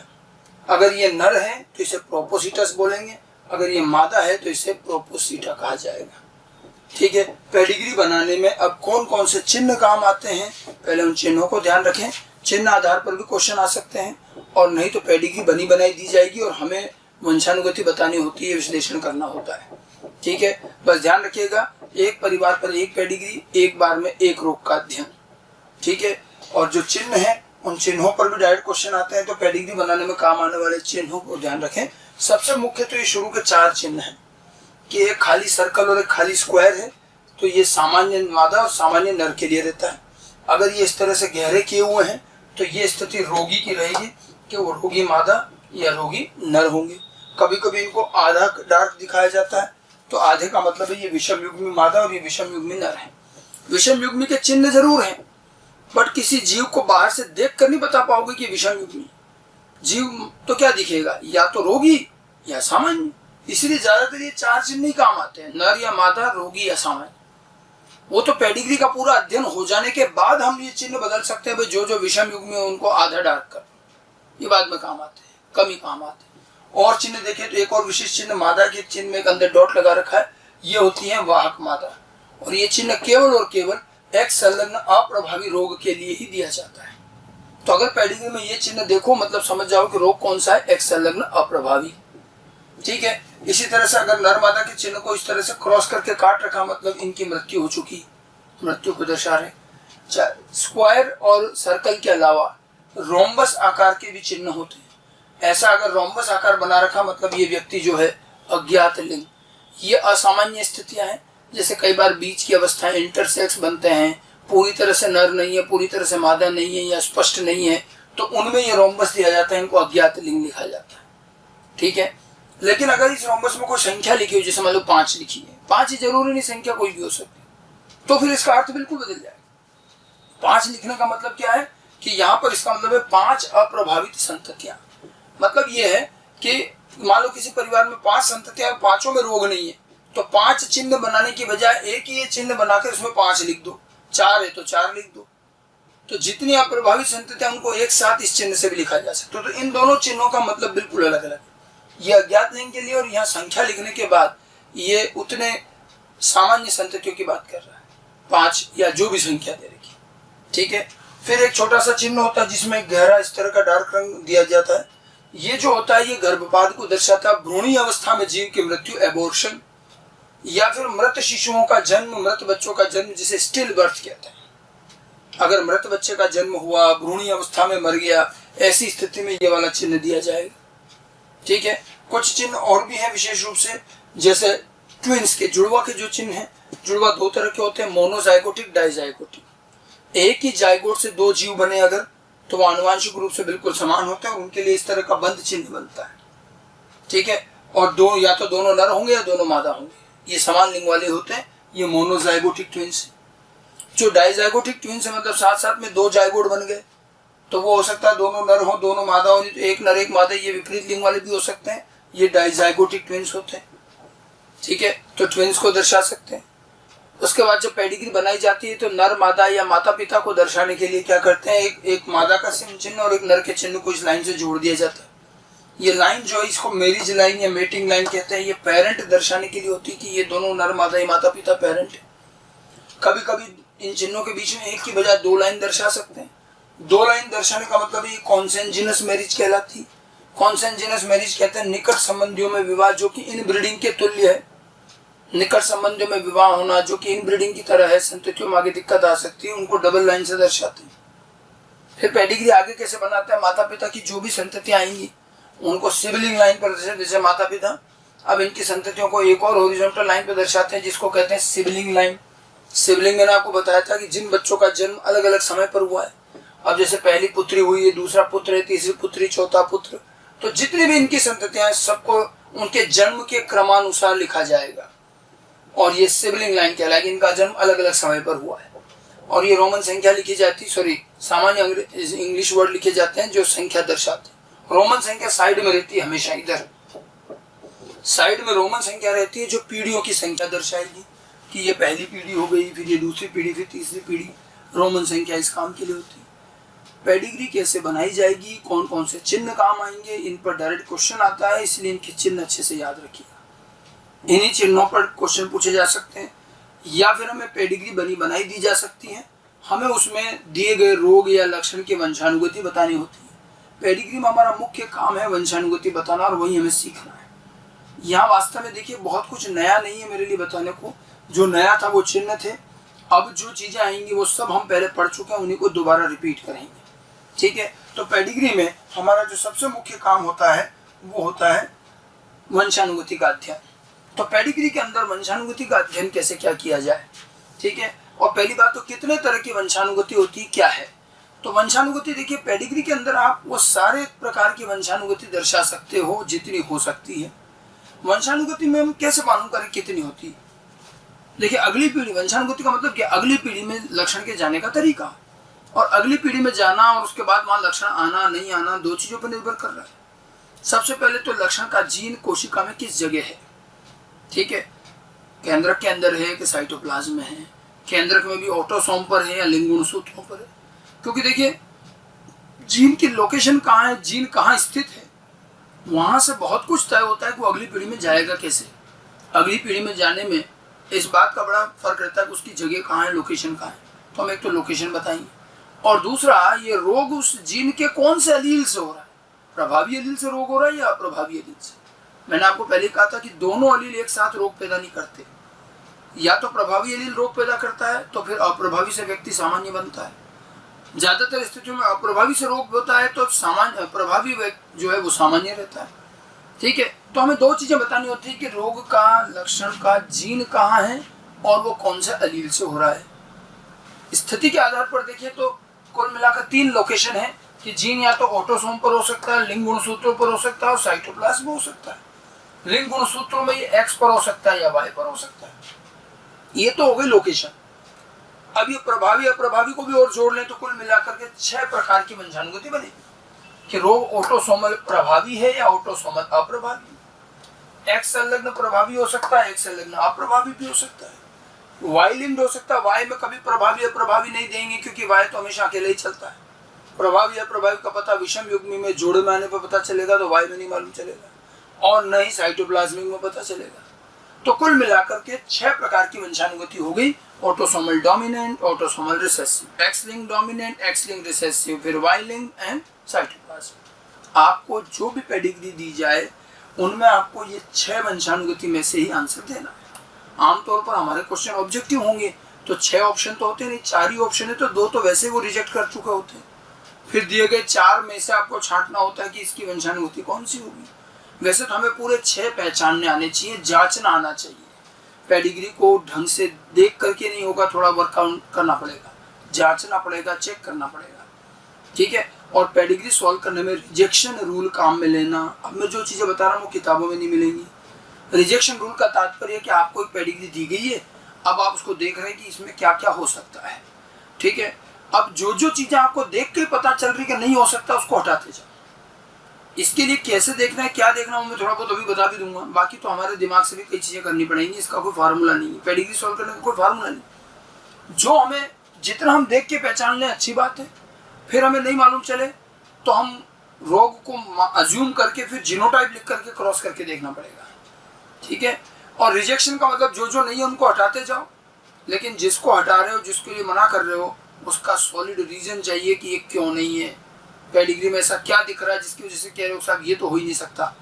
[SPEAKER 1] अगर ये नर है तो इसे प्रोपोसिटस बोलेंगे, अगर ये मादा है तो इसे प्रोपोसिटा कहा जाएगा। ठीक है, पेडिग्री बनाने में अब कौन कौन से चिन्ह काम आते हैं, पहले उन चिन्हों को ध्यान रखें। चिन्ह आधार पर भी क्वेश्चन आ सकते हैं और नहीं तो पेडिग्री बनी बनाई दी जाएगी और हमें वंशानुगति बतानी होती है, विश्लेषण करना होता है। ठीक है, बस ध्यान रखिएगा, एक परिवार पर एक पेडिग्री, एक बार में एक रोग का अध्ययन। ठीक है, और जो चिन्ह है उन चिन्हों पर भी डायरेक्ट क्वेश्चन आते हैं, तो पेडिग्री बनाने में काम आने वाले चिन्हों को ध्यान रखें। सबसे मुख्य तो ये शुरू के 4 चिन्ह हैं कि एक खाली सर्कल और एक खाली स्क्वायर है, तो ये सामान्य मादा और सामान्य नर के लिए रहता है। अगर ये इस तरह से गहरे किए हुए हैं तो ये स्थिति रोगी की रहेगी कि वो रोगी मादा या रोगी नर होंगे। कभी कभी इनको आधा डार्क दिखाया जाता है, तो आधे का मतलब है ये विषम युग्मी मादा और ये विषम युग्मी नर है। विषम युग्मी के चिन्ह जरूर हैं, बट किसी जीव को बाहर से देख कर नहीं बता पाओगे कि विषम युग्मी जीव तो क्या दिखेगा, या तो रोगी या सामान्य। इसलिए ज्यादातर ये 4 चिन्ह ही काम आते हैं, नर या मादा, रोगी या सामान्य। वो तो पेडिग्री का पूरा अध्ययन हो जाने के बाद हम ये चिन्ह बदल सकते हैं, भाई जो जो विषम युग्मी है उनको आधा डार्क कर, ये बाद में काम आते हैं, कम ही काम आते हैं। और चिन्ह देखें तो एक और विशेष चिन्ह मादा के चिन्ह में एक अंदर डॉट लगा रखा है, ये होती है वाहक मादा। और ये चिन्ह केवल और केवल एक्स संलग्न अप्रभावी रोग के लिए ही दिया जाता है। तो अगर पेडिग्री में ये चिन्ह देखो मतलब समझ जाओ कि रोग कौन सा है, एक्स संलग्न अप्रभावी। ठीक है, इसी तरह से अगर नर मादा के चिन्ह को इस तरह से क्रॉस करके काट रखा मतलब इनकी मृत्यु हो चुकी, मृत्यु को दर्शा रहे। स्क्वायर और सर्कल के अलावा रोम्बस आकार के भी चिन्ह होते हैं। ऐसा अगर रोम्बस आकार बना रखा मतलब ये व्यक्ति जो है अज्ञात लिंग। ये असामान्य स्थितियां हैं, जैसे कई बार बीच की अवस्थाएं इंटरसेक्स बनते हैं, पूरी तरह से नर नहीं है, पूरी तरह से मादा नहीं है या स्पष्ट नहीं है, तो उनमें ये रोम्बस दिया जाता है, इनको अज्ञात लिंग लिखा जाता है। ठीक है, लेकिन अगर इस रोम्बस में कोई संख्या लिखी हो, जैसे मान लो 5 लिखी है, 5 ही जरूरी नहीं, संख्या कोई भी हो सकती, तो फिर इसका अर्थ बिल्कुल बदल जाएगा। 5 लिखने का मतलब क्या है कि यहाँ पर इसका मतलब है 5 अप्रभावित संततियां। मतलब ये है कि मान लो किसी परिवार में 5 संततियां, 5 में रोग नहीं है, तो 5 चिन्ह बनाने की बजाय एक ही चिन्ह बनाकर उसमें 5 लिख दो। 4 है तो 4 लिख दो। तो जितनी अप्रभावित संततियां उनको एक साथ इस चिन्ह से भी लिखा जा सकता है। तो इन दोनों चिन्हों का मतलब बिल्कुल अलग अलग है। ये अज्ञात लिंग के लिए और यहाँ संख्या लिखने के बाद ये उतने सामान्य संततियों की बात कर रहा है, 5 या जो भी संख्या दे रखी। ठीक है, फिर एक छोटा सा चिन्ह होता है जिसमें गहरा इस तरह का डार्क रंग दिया जाता है। ये जो होता है ये गर्भपात को दर्शाता है। भ्रूणी अवस्था में जीव की मृत्यु, एबॉर्शन, या फिर मृत शिशुओं का जन्म, मृत बच्चों का जन्म, जिसे स्टिल बर्थ कहते हैं। अगर मृत बच्चे का जन्म हुआ, भ्रूणी अवस्था में मर गया, ऐसी स्थिति में ये वाला चिन्ह दिया जाएगा। ठीक है, कुछ चिन्ह और भी हैं विशेष रूप से, जैसे ट्विंस के, जुड़वा के जो चिन्ह हैं, जुड़वा 2 तरह के होते हैं, मोनोजाइगोटिक, डाइजाइगोटिक। एक ही जाइगोट से 2 जीव बने अगर, तो वो आनुवांशिक रूप से बिल्कुल समान होते हैं और उनके लिए इस तरह का बंद चिन्ह बनता है। ठीक है, और दो या तो दोनों नर होंगे या दोनों मादा होंगे, ये समान लिंग वाले होते हैं, ये मोनोजाइगोटिक ट्विंस। जो डाइजाइगोटिक ट्विंस है मतलब साथ साथ में 2 जाइगोट बन गए, तो वो हो सकता है दोनों नर हो दोनों मादा हो, तो एक नर एक मादा, ये विपरीत लिंग वाले भी हो सकते हैं, ये डाइजाइगोटिक ट्विंस होते हैं। ठीक है, तो ट्विंस को दर्शा सकते हैं। उसके बाद जब पेडिग्री बनाई जाती है तो नर मादा या माता पिता को दर्शाने के लिए क्या करते हैं, एक मादा का चिन्ह और एक नर के चिन्ह को इस लाइन से जोड़ दिया जाता है। ये लाइन जो है इसको मैरिज लाइन या मेटिंग लाइन कहते हैं। ये पेरेंट दर्शाने के लिए होती है कि ये दोनों नर मादा या माता पिता पेरेंट है। कभी कभी इन चिन्हों के बीच में एक की बजाय 2 लाइन दर्शा सकते हैं। 2 लाइन दर्शाने का मतलब ये कॉन्सेंजिनस मैरिज कहलाती। कॉन्सेंजिनस मैरिज कहते हैं निकट संबंधियों में विवाह जो कि इनब्रीडिंग के तुल्य है। निकट संबंधियों में विवाह होना जो कि इनब्रीडिंग की तरह है, संततियों में आगे दिक्कत आ सकती है, उनको डबल लाइन से दर्शाते हैं। फिर पेडिग्री आगे कैसे बनाता है, माता पिता की जो भी संततियां आएंगी उनको सिबलिंग लाइन पर, जैसे माता पिता अब इनकी संततियों को एक और हॉरिजॉन्टल लाइन पे दर्शाते हैं जिसको कहते हैं सिबलिंग लाइन। सिबलिंग मैंने आपको बताया था कि जिन बच्चों का जन्म अलग अलग समय पर हुआ है, अब जैसे पहली पुत्री हुई है, दूसरा पुत्र है, तीसरी पुत्री, चौथा पुत्र, तो जितनी भी इनकी संततियां हैं सबको उनके जन्म के क्रमानुसार लिखा जाएगा और ये सिबलिंग लाइन कहलाएगी। इनका जन्म अलग अलग समय पर हुआ है और ये रोमन संख्या लिखी जाती, सामान्य इंग्लिश वर्ड लिखे जाते हैं जो संख्या दर्शाते हैं। रोमन संख्या साइड में रहती है, हमेशा इधर साइड में रोमन संख्या रहती है जो पीढ़ियों की संख्या दर्शाएगी कि ये पहली पीढ़ी हो गई, फिर ये दूसरी पीढ़ी, फिर तीसरी पीढ़ी। रोमन संख्या इस काम के लिए होती है। पेडिग्री कैसे बनाई जाएगी, कौन कौन से चिन्ह काम आएंगे, इन पर डायरेक्ट क्वेश्चन आता है, इसलिए इनके चिन्ह अच्छे से याद रखिएगा। इन्हीं चिन्हों पर क्वेश्चन पूछे जा सकते हैं या फिर हमें पेडिग्री बनाई दी जा सकती है। हमें उसमें दिए गए रोग या लक्षण की वंशानुगति बतानी होती है। पेडिग्री में हमारा मुख्य काम है वंशानुगति बताना और वही हमें सीखना है। यहाँ वास्तव में देखिए बहुत कुछ नया नहीं है मेरे लिए बताने को। जो नया था वो चिन्ह थे, अब जो चीजें आएंगी वो सब हम पहले पढ़ चुके हैं, उन्हीं को दोबारा रिपीट करेंगे। ठीक है, तो पेडिग्री में हमारा जो सबसे मुख्य काम होता है वो होता है वंशानुगति का अध्ययन। तो पेडिग्री के अंदर वंशानुगति का अध्ययन कैसे क्या किया जाए, ठीक है। और पहली बात तो कितने तरह की वंशानुगति होती है, क्या है। तो वंशानुगति देखिए पेडिग्री के अंदर आप वो सारे प्रकार की वंशानुगति दर्शा सकते हो जितनी हो सकती है। वंशानुगति में हम कैसे मालूम करें कितनी होती है। देखिए अगली पीढ़ी, वंशानुगति का मतलब क्या, अगली पीढ़ी में लक्षण के जाने का तरीका, और अगली पीढ़ी में जाना और उसके बाद वहां लक्षण आना नहीं आना दो चीजों पर निर्भर कर रहा है। सबसे पहले तो लक्षण का जीन कोशिका में किस जगह है, ठीक है, केंद्रक के अंदर है कि साइटोप्लाज्म में है, केंद्रक में भी ऑटोसोम पर है या लिंग गुणसूत्रों पर है। क्योंकि देखिए जीन की लोकेशन कहाँ है, जीन कहाँ स्थित है, वहां से बहुत कुछ तय होता है कि वो अगली पीढ़ी में जाएगा कैसे। अगली पीढ़ी में जाने में इस बात का बड़ा फर्क रहता है कि उसकी जगह कहाँ है, लोकेशन कहाँ है। तो हम एक तो लोकेशन बताएंगे, और दूसरा ये रोग उस जीन के कौन से एलील से हो रहा है, प्रभावी एलील से रोग हो रहा है या अप्रभावी एलील से। मैंने आपको पहले कहा था कि दोनों एलील एक साथ रोग पैदा नहीं करते, या तो प्रभावी एलील रोग पैदा करता है तो फिर अप्रभावी से व्यक्ति सामान्य बनता है। ज्यादातर स्थितियों में अप्रभावी से रोग होता है तो सामान्य प्रभावी जो है वो सामान्य रहता है, ठीक है। तो हमें दो चीजें बतानी होती है कि रोग का लक्षण का जीन कहाँ है और वो कौन से एलील से हो रहा है। स्थिति के आधार पर देखिए तो कुल मिलाकर 3 लोकेशन है कि जीन या तो ऑटोसोम पर हो सकता है, लिंग गुणसूत्रों पर हो सकता है और साइटोप्लाज्म हो सकता है। लिंग गुणसूत्रों में ये एक्स पर हो सकता है या वाई पर हो सकता है। ये तो हो गई लोकेशन। अब ये प्रभावी अप्रभावी को भी और जोड़ लें तो कुल मिलाकर के 6 प्रकार की वंशानुगति बनेगी कि रोग ऑटोसोमल प्रभावी है या ऑटोसोमल अप्रभावी। एक्स संलग्न प्रभावी हो सकता है, एक्स संलग्न अप्रभावी भी हो सकता है। वाई लिंक्ड हो सकता है, वाई में कभी प्रभावी अप्रभावी नहीं देंगे क्योंकि वाई तो हमेशा अकेले ही चलता है। प्रभावी अप्रभावी का पता विषम युग्मी में जोड़े में आने पर पता चलेगा, तो वाई में नहीं मालूम चलेगा, और न ही साइटोप्लाज्मिक में पता चलेगा। तो कुल मिलाकर के 6 प्रकार की वंशानुगति हो गई, autosomal dominant, autosomal recessive, x link dominant, x link recessive, फिर वाई लिंक एंड साइटोप्लाज्म। आपको जो भी पेडिग्री दी जाए उनमें आपको ये 6 वंशानुगति में से ही आंसर देना है। आमतौर पर हमारे क्वेश्चन ऑब्जेक्टिव होंगे तो 6 ऑप्शन तो होते नहीं, 4 ही ऑप्शन है, तो 2 तो वैसे वो रिजेक्ट कर चुके होते हैं। फिर दिए गए 4 में से आपको छांटना होता है कि इसकी वंशानुगति कौन सी होगी। वैसे तो हमें पूरे 6 पहचानने आने चाहिए, जांचना आना चाहिए। पेडिग्री को ढंग से देख करके नहीं होगा, थोड़ा वर्कआउट करना पड़ेगा, जांचना पड़ेगा, चेक करना पड़ेगा, ठीक है। और पेडिग्री सॉल्व करने में रिजेक्शन रूल काम में लेना। अब मैं जो चीजें बता रहा हूँ वो किताबों में नहीं मिलेंगी। रिजेक्शन रूल का तात्पर्य है कि आपको एक पेडिग्री दी गई है, अब आप उसको देख रहे हैं कि इसमें क्या क्या हो सकता है, ठीक है। अब जो जो चीजें आपको देख के पता चल रही कि नहीं हो सकता उसको हटाते जाओ। इसके लिए कैसे देखना है, क्या देखना है, मैं थोड़ा बहुत अभी बता भी दूंगा। बाकी तो हमारे दिमाग से भी कई चीजें करनी पड़ेंगी, इसका कोई फार्मूला नहीं है। पेडिग्री सॉल्व करने का कोई फार्मूला नहीं। जो हमें जितना हम देख के पहचान लें अच्छी बात है, फिर हमें नहीं मालूम चले तो हम रोग को अज्यूम करके फिर जीनोटाइप लिख करके क्रॉस करके देखना पड़ेगा, ठीक है। और रिजेक्शन का मतलब जो जो नहीं है उनको हटाते जाओ, लेकिन जिसको हटा रहे हो, जिसके लिए मना कर रहे हो, उसका सॉलिड रीजन चाहिए कि ये क्यों नहीं है, पेडिग्री में ऐसा क्या दिख रहा है जिसकी वजह से कह रहे हो साहब ये तो हो ही नहीं सकता,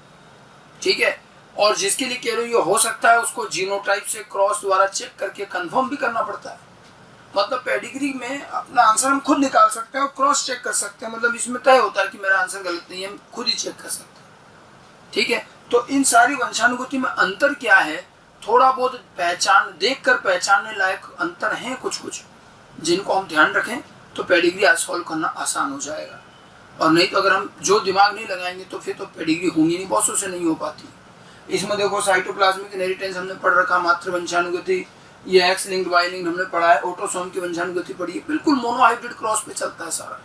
[SPEAKER 1] ठीक है। और जिसके लिए कह रहे हो ये हो सकता है, उसको जीनोटाइप से क्रॉस द्वारा चेक करके कंफर्म भी करना पड़ता है। मतलब पेडिग्री में अपना आंसर हम खुद निकाल सकते हैं और क्रॉस चेक कर सकते हैं। मतलब इसमें तय होता है कि मेरा आंसर गलत नहीं है, हम खुद ही चेक कर सकते हैं, ठीक है। तो इन सारी वंशानुगति में अंतर क्या है, थोड़ा बहुत देखकर पहचानने लायक अंतर है कुछ जिनको हम ध्यान रखें तो पेडिग्री सॉल्व करना आसान हो जाएगा। और नहीं तो अगर हम जो दिमाग नहीं लगाएंगे तो फिर तो पेडिग्री होंगी नहीं, बहुत से नहीं हो पाती। इसमें देखो साइटोप्लाज्मिक इनहेरिटेंस हमने पढ़ रखा, मातृ वंशानुगति, ये एक्स लिंक्ड वाई लिंक्ड हमने पढ़ा है, ऑटोसोम की वंशानुगति पढ़ी है, बिल्कुल मोनोहाइब्रिड क्रॉस पे चलता है सारा।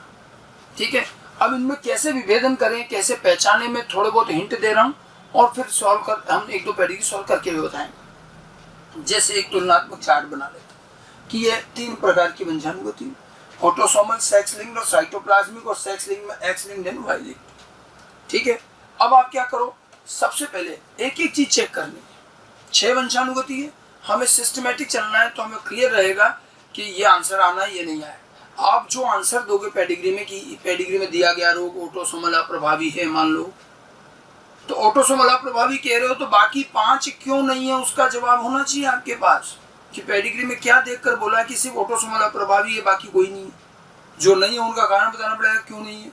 [SPEAKER 1] ठीक है, अब इनमें कैसे विभेदन करें, कैसे पहचाने में थोड़े बहुत हिंट दे रहा हूँ और फिर सॉल्व कर हम एक दो पेडिग्री सॉल्व करके भी बताएंगे। जैसे एक तुलनात्मक चार्ट बना लेते हैं कि ये 3 प्रकार की वंशानुगति, ऑटोसोमल, सेक्स लिंक्ड और साइटोप्लाज्मिक, और सेक्स लिंक्ड में X linked and Y linked. ठीक है, अब आप क्या करो, सबसे पहले एक एक चीज चेक करनी है। 6 वंशानुगति है, हमें सिस्टमेटिक चलना है तो हमें क्लियर रहेगा कि ये आंसर आना है, ये नहीं आया। आप जो आंसर दोगे पेडिग्री में कि पेडिग्री में दिया गया रोग ऑटोसोमल अप्रभावी है मान लो, तो ऑटोसोमल अप्रभावी कह रहे हो तो बाकी 5 क्यों नहीं है उसका जवाब होना चाहिए आपके पास कि पेडिग्री में क्या देखकर बोला है कि सिर्फ ऑटोसोमल अप्रभावी है बाकी कोई नहीं है। जो नहीं है उनका कारण बताना पड़ेगा क्यों नहीं है,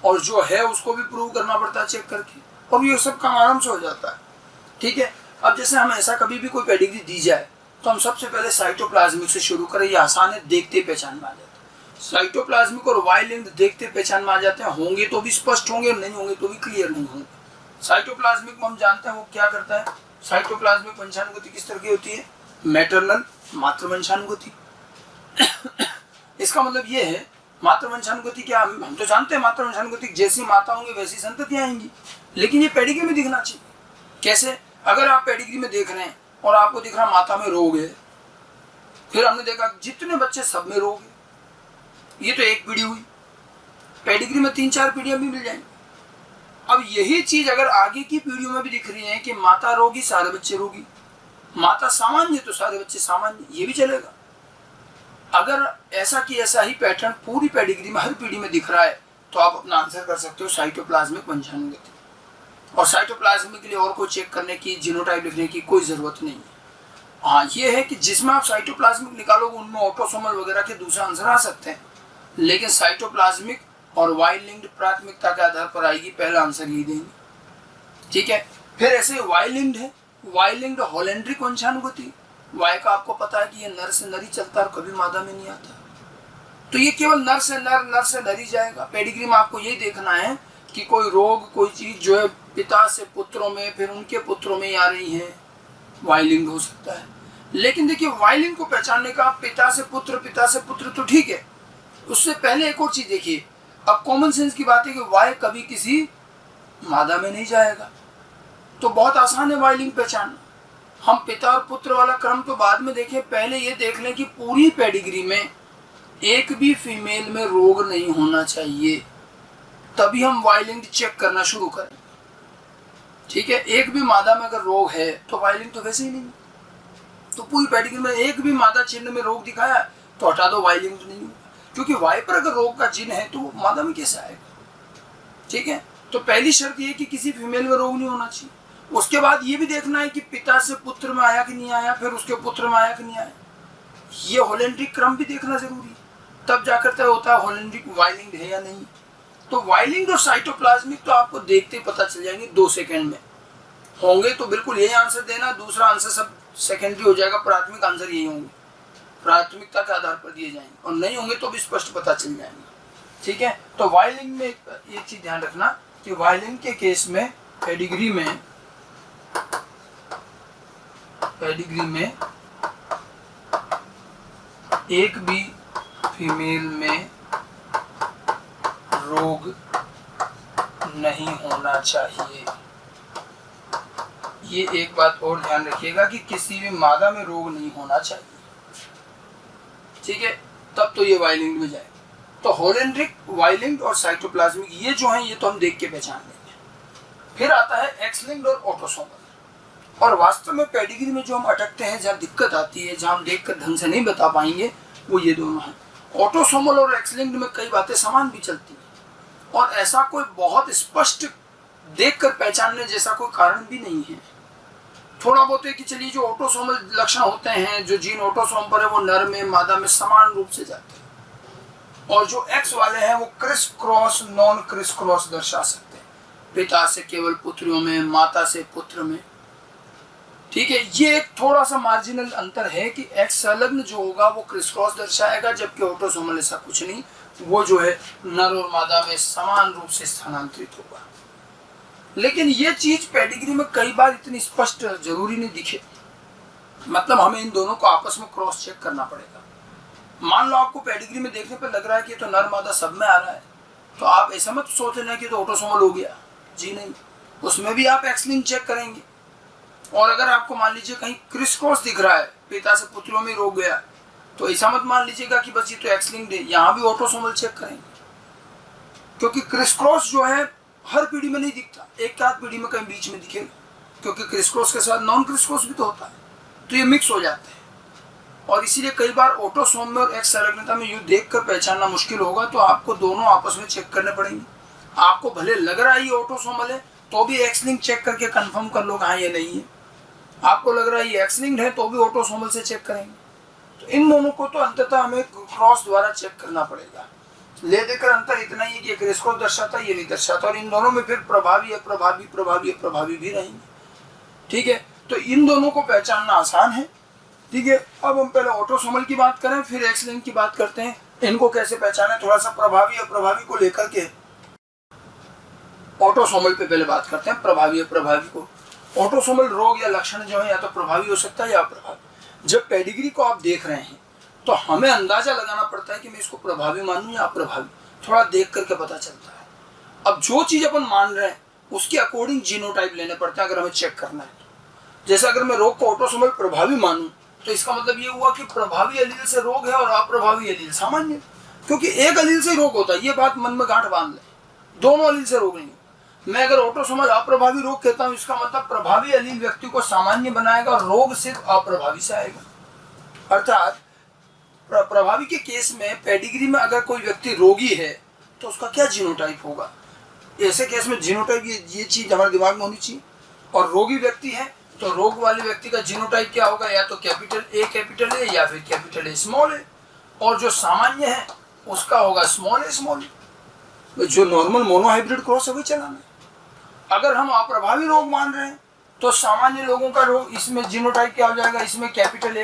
[SPEAKER 1] और जो है उसको भी प्रूव करना पड़ता है चेक करके, और ये सब काम आराम से हो जाता है। ठीक है, अब जैसे हम ऐसा कभी भी कोई पेडिग्री दी जाए तो हम सबसे पहले साइटोप्लाज्मिक से शुरू करें, ये आसान है, देखते पहचान में आ जाते हैं। साइटोप्लाज्मिक और वाई लिंक्ड देखते पहचान में आ जाते हैं, होंगे तो भी स्पष्ट होंगे और नहीं होंगे तो भी क्लियर नहीं होंगे। साइटोप्लाज्मिक में हम जानते हैं वो क्या करता है, साइटोप्लाज्मिक वंशानुगति किस तरह की होती है, मैटरनल, मातृवंशानुगति। इसका मतलब ये है मातृवंशानुगति क्या, हम तो जानते हैं मातृवंशानुगति जैसी माता होंगी वैसी संततियां आएंगी, लेकिन ये पेडिग्री में दिखना चाहिए। कैसे, अगर आप पेडिग्री में देख रहे हैं और आपको दिख रहा माता में रोग है, फिर हमने देखा जितने बच्चे सब में रोग है, ये तो एक पीढ़ी हुई, पेडिग्री में 3-4 पीढ़ियां भी मिल जाएंगी। अब यही चीज अगर आगे की पीढ़ियों में भी दिख रही है कि माता रोगी सारे बच्चे रोगी, माता सामान्य तो सारे बच्चे सामान्य, ये भी चलेगा। अगर ऐसा कि ऐसा ही पैटर्न पूरी पेडिग्री में हर पीढ़ी में दिख रहा है तो आप अपना आंसर कर सकते हो साइटोप्लाज्मिक वंशानुगति। और साइटोप्लाज्मिक के लिए और कोई चेक करने की, जीनोटाइप लिखने की कोई जरूरत नहीं है। हाँ, ये है कि जिसमें आप साइटोप्लाज्मिक निकालोगे उनमें ऑटोसोमल वगैरह के दूसरे आंसर आ सकते हैं, लेकिन साइटोप्लाज्मिक और वाई लिंक्ड प्राथमिकता के आधार पर आएगी, पहला आंसर यही देंगे। ठीक है, फिर ऐसे वाई लिंक्ड है, वाई लिंक्ड होलेंड्रिक वंशानुगति, वाई का आपको पता है कि ये नर से नर ही चलता है और कभी मादा में नहीं आता, तो ये केवल नर से नर ही जाएगा। पेडिग्री में आपको यही देखना है कि कोई रोग, कोई चीज जो है पिता से पुत्रों में फिर उनके पुत्रों में आ रही है, वाई लिंक्ड हो सकता है। लेकिन देखिए वाई लिंक्ड को पहचानने का पिता से पुत्र तो ठीक है, उससे पहले एक और चीज देखिए। अब कॉमन सेंस की बात है कि वाई कभी किसी मादा में नहीं जाएगा, तो बहुत आसान है वाई लिंक्ड पहचानना। हम पिता और पुत्र वाला क्रम तो बाद में देखें, पहले ये देख लें कि पूरी पेडिग्री में एक भी फीमेल में रोग नहीं होना चाहिए, तभी हम वाई लिंक्ड चेक करना शुरू करें। ठीक है, एक भी मादा में अगर रोग है तो वाई लिंक्ड तो वैसे ही नहीं, तो पूरी पेडिग्री में एक भी मादा चिन्ह में रोग दिखाया तो हटा दो, वाई लिंक्ड नहीं, क्योंकि वाई पर अगर रोग का चिन्ह है तो मादा में कैसे आएगा। ठीक है, तो पहली शर्त ये कि किसी फीमेल में रोग नहीं होना चाहिए। उसके बाद ये भी देखना है कि पिता से पुत्र में आया कि नहीं आया, फिर उसके पुत्र में आया कि नहीं आया, ये होलेंड्रिक क्रम भी देखना जरूरी है, तब जाकर तय होता है होलेंड्रिक वाई लिंक्ड है या नहीं। तो वाई लिंक्ड और साइटोप्लाज्मिक तो आपको देखते ही पता चल जाएंगे 2 सेकंड में, होंगे तो बिल्कुल यही आंसर देना, दूसरा आंसर सब सेकेंडरी हो जाएगा, प्राथमिक आंसर यही होंगे, प्राथमिकता के आधार पर दिए जाएंगे, और नहीं होंगे तो भी स्पष्ट पता चल जाएंगे। ठीक है, तो वाई लिंक्ड में एक चीज ध्यान रखना कि वाई लिंक्ड के केस में पेडिग्री में एक भी फीमेल में रोग नहीं होना चाहिए। ये एक बात और ध्यान रखिएगा कि किसी भी मादा में रोग नहीं होना चाहिए। ठीक है, तब तो ये वाई लिंक्ड में जाए। तो होलेंड्रिक, वाई लिंक्ड और साइटोप्लाज्मिक ये जो हैं ये तो हम देख के पहचान लेंगे। फिर आता है एक्स लिंक्ड और ऑटोसोमल। और वास्तव में पेडिग्री में जो हम अटकते हैं, जहाँ दिक्कत आती है, जहाँ हम देखकर ढंग से नहीं बता पाएंगे, वो ये दोनों हैं। ऑटोसोमल और एक्स लिंक्ड में कई बातें समान भी चलती हैं, और ऐसा कोई बहुत स्पष्ट देखकर पहचानने जैसा कोई कारण भी नहीं है। थोड़ा बहुत है कि चलिए जो ऑटोसोमल लक्षण होते हैं, जो जीन ऑटोसोम पर है वो नर में मादा में समान रूप से जाते हैं, और जो एक्स वाले हैं वो criss cross, non criss cross दर्शा सकते हैं। पिता से केवल पुत्रियों में, माता से पुत्र में। ठीक है, ये एक थोड़ा सा मार्जिनल अंतर है कि एक्स संलग्न जो होगा वो क्रिस क्रॉस दर्शाएगा, जबकि ऑटोसोमल ऐसा कुछ नहीं, वो जो है नर और मादा में समान रूप से स्थानांतरित होगा। लेकिन ये चीज पेडिग्री में कई बार इतनी स्पष्ट जरूरी नहीं दिखे, मतलब हमें इन दोनों को आपस में क्रॉस चेक करना पड़ेगा। मान लो आपको पेडिग्री में देखने पर लग रहा है कि तो नर मादा सब में आ रहा है, तो आप ऐसा मत सोच लेना कि तो ऑटोसोमल हो गया, जी नहीं, उसमें भी आप एक्स लिंक चेक करेंगे। और अगर आपको मान लीजिए कहीं क्रिस क्रॉस दिख रहा है, पिता से पुत्रों में रोक गया, तो ऐसा मत मान लीजिएगा कि बस ये तो एक्स लिंक्ड है, यहाँ भी ऑटोसोमल चेक करेंगे, क्योंकि क्रिस क्रॉस जो है हर पीढ़ी में नहीं दिखता, एक आध पीढ़ी में कहीं बीच में दिखेगा, क्योंकि क्रिस क्रॉस के साथ नॉन क्रिस क्रॉस भी तो होता है, तो ये मिक्स हो जाते हैं। और इसीलिए कई बार ऑटोसोम में और एक्स संलग्नता में यूं देखकर पहचानना मुश्किल होगा, तो आपको दोनों आपस में चेक करने पड़ेंगे। आपको भले लग रहा है ये ऑटोसोमल है, तो भी एक्स लिंक चेक करके कंफर्म कर लो हाँ ये नहीं है। आपको लग रहा है ये एक्स लिंक्ड है, तो भी ऑटोसोमल से चेक करेंगे। तो इन दोनों को तो अंततः हमें क्रॉस द्वारा चेक करना पड़ेगा। ले देकर अंतर इतना ही है कि क्रिस क्रॉस दर्शाता है, ये नहीं दर्शाता, और इन दोनों में फिर प्रभावी अप्रभावी प्रभावी अप्रभावी भी रहेंगे। ठीक है, तो इन दोनों को पहचानना आसान है। ठीक है, अब हम पहले ऑटोसोमल की बात करें, फिर एक्स लिंक की बात करते हैं। इनको कैसे पहचाने, थोड़ा सा प्रभावी अप्रभावी को लेकर के ऑटोसोमल पे पहले बात करते हैं, प्रभावी अप्रभावी को। ऑटोसोमल रोग या लक्षण जो है या तो प्रभावी हो सकता है या अप्रभावी। जब पेडिग्री को आप देख रहे हैं तो हमें अंदाजा लगाना पड़ता है कि मैं इसको प्रभावी मानूं या अप्रभावी, थोड़ा देख करके पता चलता है। अब जो चीज अपन मान रहे हैं उसके अकॉर्डिंग जीनोटाइप लेने पड़ते हैं अगर हमें चेक करना है तो। जैसे अगर मैं रोग को ऑटोसोमल प्रभावी मानूं तो इसका मतलब ये हुआ कि प्रभावी एलील से रोग है और अप्रभावी एलील सामान्य, क्योंकि एक एलील से रोग होता है, ये बात मन में गांठ बांध ले, दोनों एलील से रोग नहीं। मैं अगर ऑटोसोमल अप्रभावी रोग कहता हूं, इसका मतलब प्रभावी एलील व्यक्ति को सामान्य बनाएगा और रोग सिर्फ अप्रभावी से आएगा। अर्थात प्रभावी के केस में पेडिग्री में अगर कोई व्यक्ति रोगी है तो उसका क्या जीनोटाइप होगा, ऐसे केस में जीनोटाइप ये चीज हमारे दिमाग में होनी चाहिए। और रोगी व्यक्ति है तो रोग वाले व्यक्ति का जीनोटाइप क्या होगा, या तो कैपिटल ए या फिर कैपिटल ए स्मॉल ए, और जो सामान्य है उसका होगा स्मॉल ए। जो नॉर्मल मोनोहाइब्रिड क्रॉस है वही चलाना है। अगर हम अप्रभावी रोग मान रहे हैं तो सामान्य लोगों का रोग इसमें जीनोटाइप क्या हो जाएगा, इसमें कैपिटल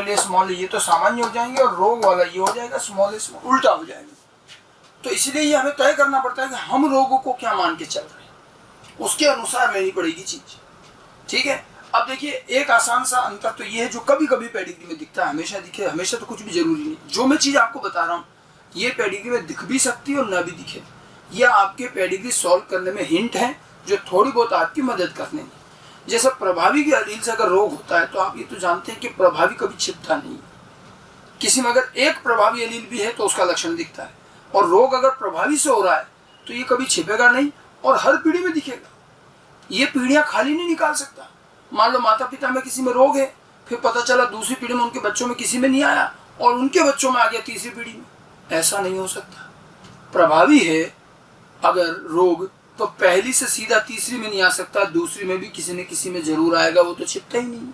[SPEAKER 1] ए स्मॉल ए, ये तो सामान्य हो जाएंगे, और रोग वाला ये हो जाएगा स्मॉल ए स्मॉल, उल्टा हो जाएगा। तो इसलिए ये हमें तय करना पड़ता है कि हम रोगों को क्या मान के चल रहे हैं, उसके अनुसार लेनी पड़ेगी चीज। ठीक है, अब देखिए एक आसान सा अंतर तो ये है जो कभी कभी पेडिग्री में दिखता है, हमेशा दिखे, हमेशा तो कुछ भी जरूरी नहीं। जो मैं चीज आपको बता रहा हूँ ये पेडिग्री में दिख भी सकती है और न भी दिखे, यह आपके पेडिग्री सॉल्व करने में हिंट है जो थोड़ी बहुत आपकी मदद करने में। जैसे प्रभावी के एलील से अगर रोग होता है तो आप ये तो जानते हैं कि प्रभावी कभी छिपता नहीं, किसी में अगर एक प्रभावी एलील भी है तो उसका लक्षण दिखता है, और रोग अगर प्रभावी से हो रहा है तो ये कभी छिपेगा नहीं और हर पीढ़ी में दिखेगा। ये पीढ़ियां खाली नहीं निकाल सकता। मान लो माता पिता में किसी में रोग है, फिर पता चला दूसरी पीढ़ी में उनके बच्चों में किसी में नहीं आया और उनके बच्चों में आ गया तीसरी पीढ़ी में, ऐसा नहीं हो सकता। प्रभावी है अगर रोग तो पहली से सीधा तीसरी में नहीं आ सकता, दूसरी में भी किसी न किसी में जरूर आएगा, वो तो छिपता ही नहीं।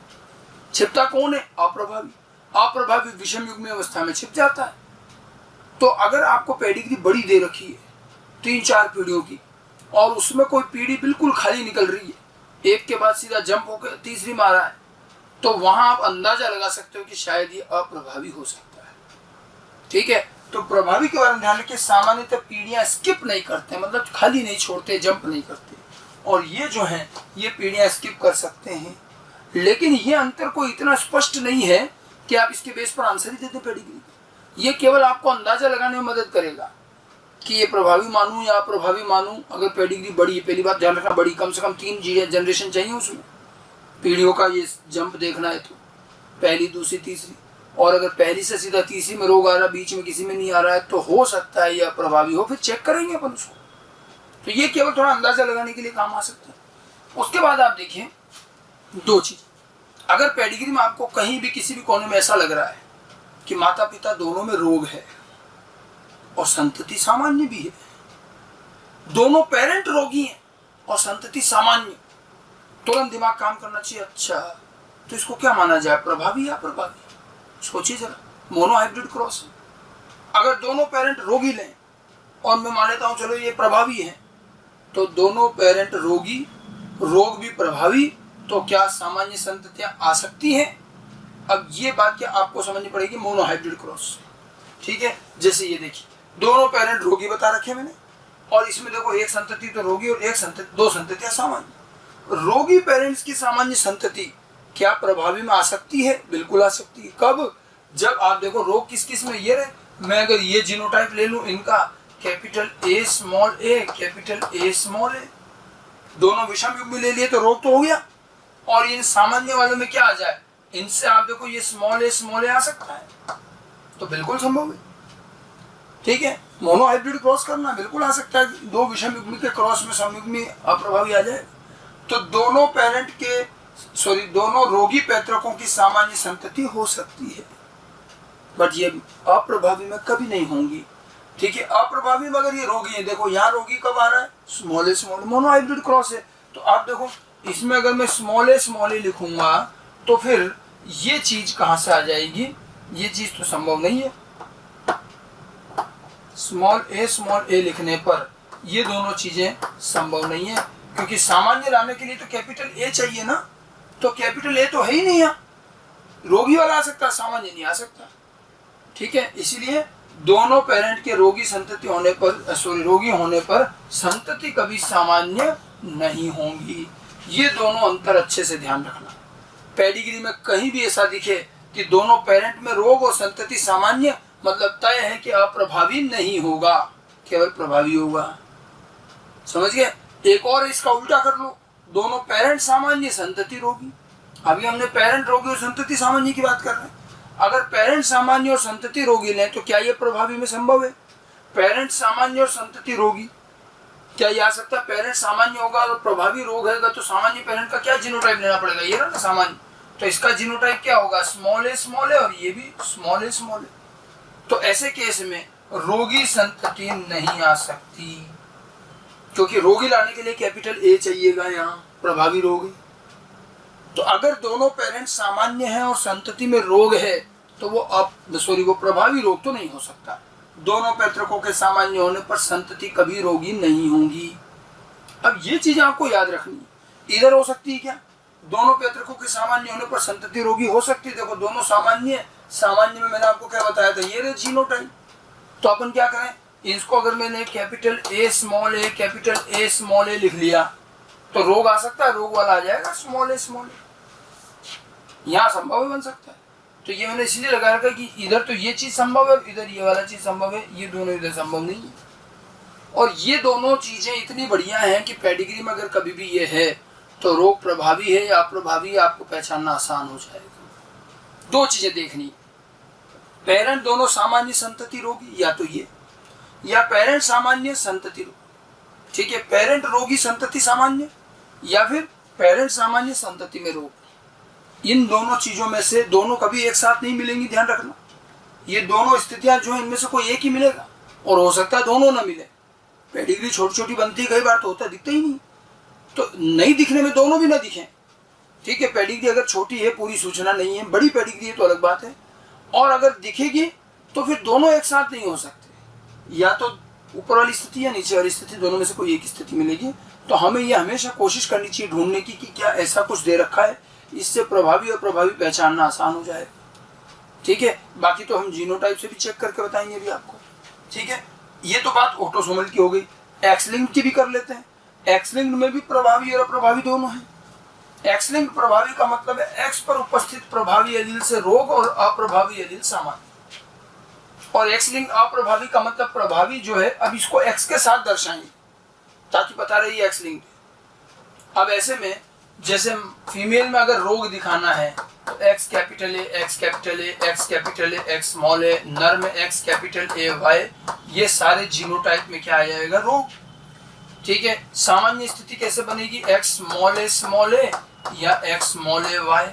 [SPEAKER 1] छिपता कौन है, अप्रभावी। अप्रभावी विषम युग्म अवस्था में छिप जाता है। तो अगर आपको पेडिग्री बड़ी दे रखी है 3-4 पीढ़ियों की और उसमें कोई पीढ़ी बिल्कुल खाली निकल रही है, एक के बाद सीधा जंप होकर तीसरी में आ रहा है, तो वहां आप अंदाजा लगा सकते हो कि शायद ये अप्रभावी हो सकता है। ठीक है, तो प्रभावी के बारे में ध्यान रखिए, सामान्यतः पीढ़ियां स्किप नहीं करते, मतलब खाली नहीं छोड़ते, जंप नहीं करते, और ये जो है ये पीढ़ियां स्किप कर सकते हैं। लेकिन ये अंतर कोई इतना स्पष्ट नहीं है कि आप इसके बेस पर आंसर ही देते पेडिग्री। ये केवल आपको अंदाजा लगाने में मदद करेगा कि ये प्रभावी मानूं या अप्रभावी मानूं। अगर पेडिग्री बड़ी है, पहली बात ध्यान रखना, बड़ी, कम से कम 3 जनरेशन चाहिए उसमें, पीढ़ियों का ये जंप देखना है तो पहली, दूसरी, तीसरी। और अगर पहली से सीधा तीसरी में रोग आ रहा है, बीच में किसी में नहीं आ रहा है, तो हो सकता है ये अप्रभावी हो, फिर चेक करेंगे अपन उसको। तो ये केवल थोड़ा अंदाजा लगाने के लिए काम आ सकता है। उसके बाद आप देखिए 2 चीज, अगर पेडिग्री में आपको कहीं भी किसी भी कोने में ऐसा लग रहा है कि माता पिता दोनों में रोग है और संतति सामान्य भी है, दोनों पेरेंट रोगी हैं और संतति सामान्य, तुरंत दिमाग काम करना चाहिए, अच्छा तो इसको क्या माना जाए, प्रभावी या अप्रभावी। सोचिए जरा, मोनोहाइब्रिड क्रॉस है। अगर दोनों पेरेंट रोगी लें और मैं मान लेता हूं चलो ये प्रभावी है, तो दोनों पेरेंट रोगी, रोग भी प्रभावी, तो क्या सामान्य संततियां आ सकती हैं? अब ये बात क्या आपको समझनी पड़ेगी मोनोहाइब्रिड क्रॉस। ठीक है, जैसे ये देखिए दोनों पेरेंट रोगी बता रखे मैंने, और इसमें देखो एक संतति तो रोगी और एक संतति, दो संततियां सामान्य। रोगी पेरेंट्स की सामान्य संतति क्या प्रभावी में आ सकती है? बिल्कुल आ सकती है। कब? जब आप देखो रोग किस किस में ये रहे, मैं अगर ये जीनोटाइप ले लूं इनका capital A small A, capital A small A, दोनों विषम युग्म ले लिए तो रोग तो हो गया। और इन सामान्य वालों में क्या आ जाए, इनसे आप देखो ये स्मॉल ए आ सकता है, तो बिल्कुल संभव है। ठीक है, मोनोहाइब्रिड क्रॉस करना बिल्कुल आ सकता है, दो विषम युग्मी के क्रॉस में समयुग्मी अप्रभावी आ जाए। तो दोनों पेरेंट के दोनों रोगी पैतृकों की सामान्य संतति हो सकती है, बट ये अप्रभावी में कभी नहीं होंगी। ठीक है, अप्रभावी में अगर ये रोगी है, देखो यहाँ रोगी कब आ रहा है, स्मॉल ए मोनोहाइब्रिड क्रॉस है। तो आप देखो इसमें अगर मैं स्मॉल ए लिखूंगा तो फिर ये चीज कहां से आ जाएगी, ये चीज तो संभव नहीं है। स्मॉल ए लिखने पर ये दोनों चीजें संभव नहीं है, क्योंकि सामान्य लाने के लिए तो कैपिटल ए चाहिए ना, तो कैपिटल ए तो है ही नहीं यहाँ, रोगी वाला आ सकता, सामान्य नहीं आ सकता। ठीक है, इसीलिए दोनों पेरेंट के रोगी संतति होने पर, रोगी होने पर संतति कभी सामान्य नहीं होंगी। ये दोनों अंतर अच्छे से ध्यान रखना। पेडिग्री में कहीं भी ऐसा दिखे कि दोनों पेरेंट में रोग और संतति सामान्य, मतलब तय है कि अप्रभावी नहीं होगा, केवल प्रभावी होगा। समझ गए? एक और इसका उल्टा कर लो, दोनों पेरेंट सामान्य, संतति रोगी। अभी हमने पेरेंट रोगी और संतति सामान्य की बात कर रहे हैं। अगर पेरेंट सामान्य और संतति रोगी लें तो क्या ये प्रभावी में संभव है? पेरेंट सामान्य और संतति रोगी, क्या ये आ सकता है? पेरेंट सामान्य होगा और प्रभावी रोग है, तो सामान्य पेरेंट का क्या जीनोटाइप लेना पड़ेगा, ये ना सामान्य, तो इसका जीनोटाइप क्या होगा, स्मॉल ए और ये भी स्मॉल ए। तो ऐसे केस में रोगी संतति नहीं आ सकती, क्योंकि रोगी लाने के लिए कैपिटल ए चाहिएगा, यहाँ प्रभावी रोग है। तो अगर दोनों पेरेंट सामान्य हैं और संतति में रोग है तो वो प्रभावी रोग तो नहीं हो सकता। दोनों पैतृकों के सामान्य होने पर संतति कभी रोगी नहीं होंगी। अब ये चीज आपको याद रखनी, इधर हो सकती है क्या, दोनों पैतृकों के सामान्य होने पर संतति रोगी हो सकती है। देखो दोनों सामान्य में मैंने आपको क्या बताया था, ये रहे जीनोटाइप। तो अपन क्या करें, इसको अगर मैंने कैपिटल ए स्मॉल ए लिख लिया तो रोग आ सकता है, रोग वाला आ जाएगा स्मॉल ए, यहाँ संभव बन सकता है। तो ये मैंने इसलिए लगा रखा कि इधर तो ये चीज संभव है, इधर ये वाला चीज संभव है, ये दोनों इधर संभव नहीं है। और ये दोनों चीजें इतनी बढ़िया हैं कि पेडिग्री में अगर कभी भी ये है तो रोग प्रभावी है या अप्रभावी, आपको पहचानना आसान हो जाएगा। दो चीजें देखनी, पेरेंट दोनों सामान्य संतति रोगी, या तो ये, या पेरेंट सामान्य संतति रोगी। ठीक है, पेरेंट रोगी संतति सामान्य, या फिर पेरेंट सामान्य संतति में रोग। इन दोनों चीजों में से दोनों कभी एक साथ नहीं मिलेंगी, ध्यान रखना। ये दोनों स्थितियां जो इनमें से कोई एक ही मिलेगा, और हो सकता है दोनों ना मिले। पेडिग्री छोटी छोटी बनती है, कई बार तो होता है दिखता ही नहीं, तो नहीं दिखने में दोनों भी ना दिखें। ठीक है, पेडिग्री अगर छोटी है, पूरी सूचना नहीं है, बड़ी पेडिग्री है तो अलग बात है। और अगर दिखेगी तो फिर दोनों एक साथ नहीं हो सकते, या तो ऊपर वाली स्थिति या नीचे वाली स्थिति, दोनों में से कोई एक स्थिति मिलेगी। तो हमें यह हमेशा कोशिश करनी चाहिए ढूंढने की कि क्या ऐसा कुछ दे रखा है, इससे प्रभावी और प्रभावी पहचानना आसान हो जाए। ठीक है, बाकी तो हम जीनोटाइप से भी चेक करके बताएंगे भी आपको। ठीक है, ये तो बात ऑटोसोमल की हो गई। एक्स लिंक्ड की भी कर लेते हैं। एक्स लिंक्ड में भी प्रभावी और अप्रभावी दोनों हैं। एक्स लिंक्ड प्रभावी का मतलब है एक्स पर उपस्थित प्रभावी एलील से रोग और अप्रभावी एलील सामान्य। और एक्स लिंक्ड अप्रभावी का मतलब प्रभावी जो है, अब इसको एक्स के साथ दर्शाएंगे ताकि पता रहे एक्स लिंक्ड। अब ऐसे में जैसे फीमेल में अगर रोग दिखाना है तो X capital A, X capital A, X capital A, X small A, नर में एक्स कैपिटल ए वाई, ये सारे जीनोटाइप में क्या आ जाएगा, रोग। ठीक है, सामान्य स्थिति कैसे बनेगी, एक्स स्मॉल ए या एक्स स्मॉल ए वाई।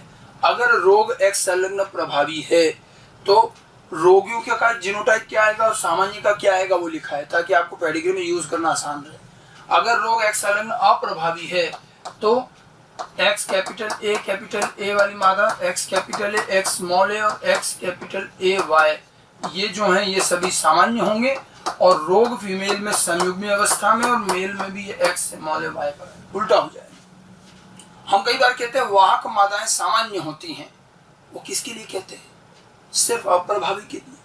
[SPEAKER 1] अगर रोग एक्स संलग्न प्रभावी है तो रोगियों का जीनोटाइप क्या आएगा और सामान्य का क्या आएगा वो लिखा है, ताकि आपको पेडिग्री में यूज करना आसान रहे। अगर रोग एक्स संलग्न अप्रभावी है तो एक्स कैपिटल ए वाली मात्रा, X capital A, X small A और एक्स कैपिटल ए वाई, ये जो हैं ये सभी सामान्य होंगे। और रोग फीमेल में संयुग्मी अवस्था में और मेल में भी ये एक्स स्मॉल है वाई पर उल्टा हो जाएगा। हम कई बार कहते हैं वाहक मादाएं सामान्य होती हैं, वो किसके लिए कहते हैं? सिर्फ अप्रभावी के लिए।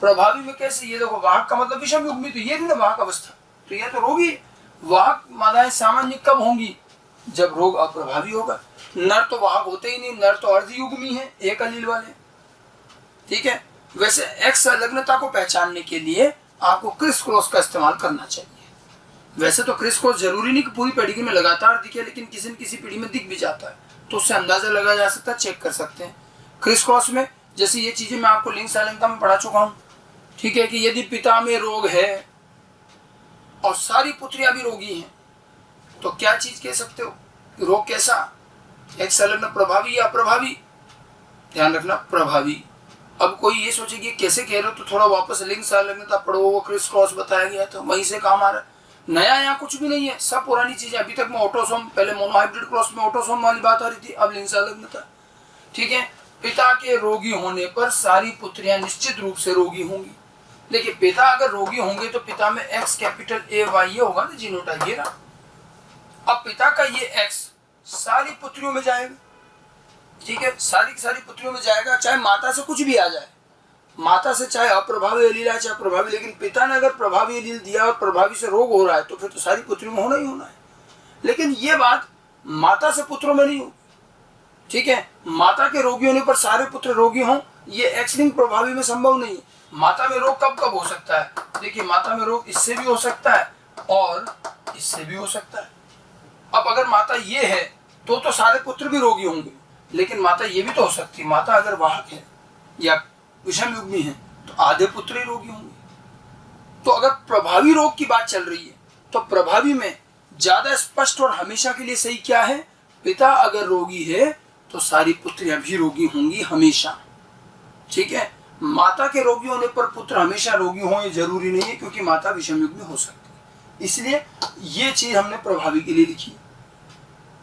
[SPEAKER 1] प्रभावी में कैसे? ये देखो वाहक का मतलब विषम युग्मी, तो ये भी ना वाहक अवस्था, तो ये तो रोगी। वाहक मादाएं सामान्य कब होंगी? जब रोग अप्रभावी होगा। नर तो वाहक होते ही नहीं, नर तो अर्धयुग्मी है, एक अलील वाले। ठीक है। वैसे एक्स संलग्नता को पहचानने के लिए आपको क्रिस क्रॉस का इस्तेमाल करना चाहिए। वैसे तो क्रिस क्रॉस जरूरी नहीं कि पूरी पेडिग्री में लगातार दिखे, लेकिन किसी न किसी पीढ़ी में दिख भी जाता है, तो उससे अंदाजा लगाया जा सकता है, चेक कर सकते हैं। क्रिस क्रॉस में जैसे ये चीजें मैं आपको लिंग संलग्नता में पढ़ा चुका हूँ। ठीक है कि यदि पिता में रोग है और सारी पुत्रियां भी रोगी हैं, तो क्या चीज कह सकते हो? रोग कैसा? एक्स संलग्न प्रभावी या अप्रभावी? ध्यान रखना प्रभावी। अब कोई ये सोचे कि कैसे कह रहे हो, तो थोड़ा वापस लिंग संलग्नता पढ़ो, वो क्रिस क्रॉस बताया गया था, वहीं से काम आ रहा है। नया यहाँ कुछ भी नहीं है, सब पुरानी चीजें। अभी तक में ऑटोसोम, पहले मोनोहाइब्रिड क्रॉस में ऑटोसोम वाली बात आ रही थी, अब लिंग संलग्नता। ठीक है। पिता के रोगी होने पर सारी पुत्रियां निश्चित रूप से रोगी होंगी। देखिए पिता अगर रोगी होंगे तो पिता में एक्स कैपिटल ए वाई ये होगा ना, जीनोटाइप ये रहा। अब पिता का ये एक्स सारी पुत्रियों में जाएगा। ठीक है, सारी की सारी पुत्रियों में जाएगा, चाहे माता से कुछ भी आ जाए, माता से चाहे अप्रभावी एलील आए चाहे प्रभावी, लेकिन पिता ने अगर प्रभावी एलील दिया और प्रभावी से रोग हो रहा है तो फिर तो सारी पुत्रियों में होना ही होना है। लेकिन ये बात माता से पुत्रों में नहीं होगी। ठीक है, माता के रोगी होने पर सारे पुत्र रोगी हों, ये एक्स लिंक प्रभावी में संभव नहीं है। माता में रोग कब कब हो सकता है? देखिए माता में रोग इससे भी हो सकता है और इससे भी हो सकता है। अब अगर माता ये है तो सारे पुत्र भी रोगी होंगे, लेकिन माता ये भी तो हो सकती है, माता अगर वाहक है या विषम युग्मी है तो आधे पुत्र ही रोगी होंगे। तो अगर प्रभावी रोग की बात चल रही है तो प्रभावी में ज्यादा स्पष्ट और हमेशा के लिए सही क्या है? पिता अगर रोगी है तो सारी पुत्रियां भी रोगी होंगी हमेशा। ठीक है, माता के रोगी होने पर पुत्र हमेशा रोगी हो ये जरूरी नहीं है, क्योंकि माता विषम युग्मी हो सकती है। इसलिए ये चीज हमने प्रभावी के लिए लिखी।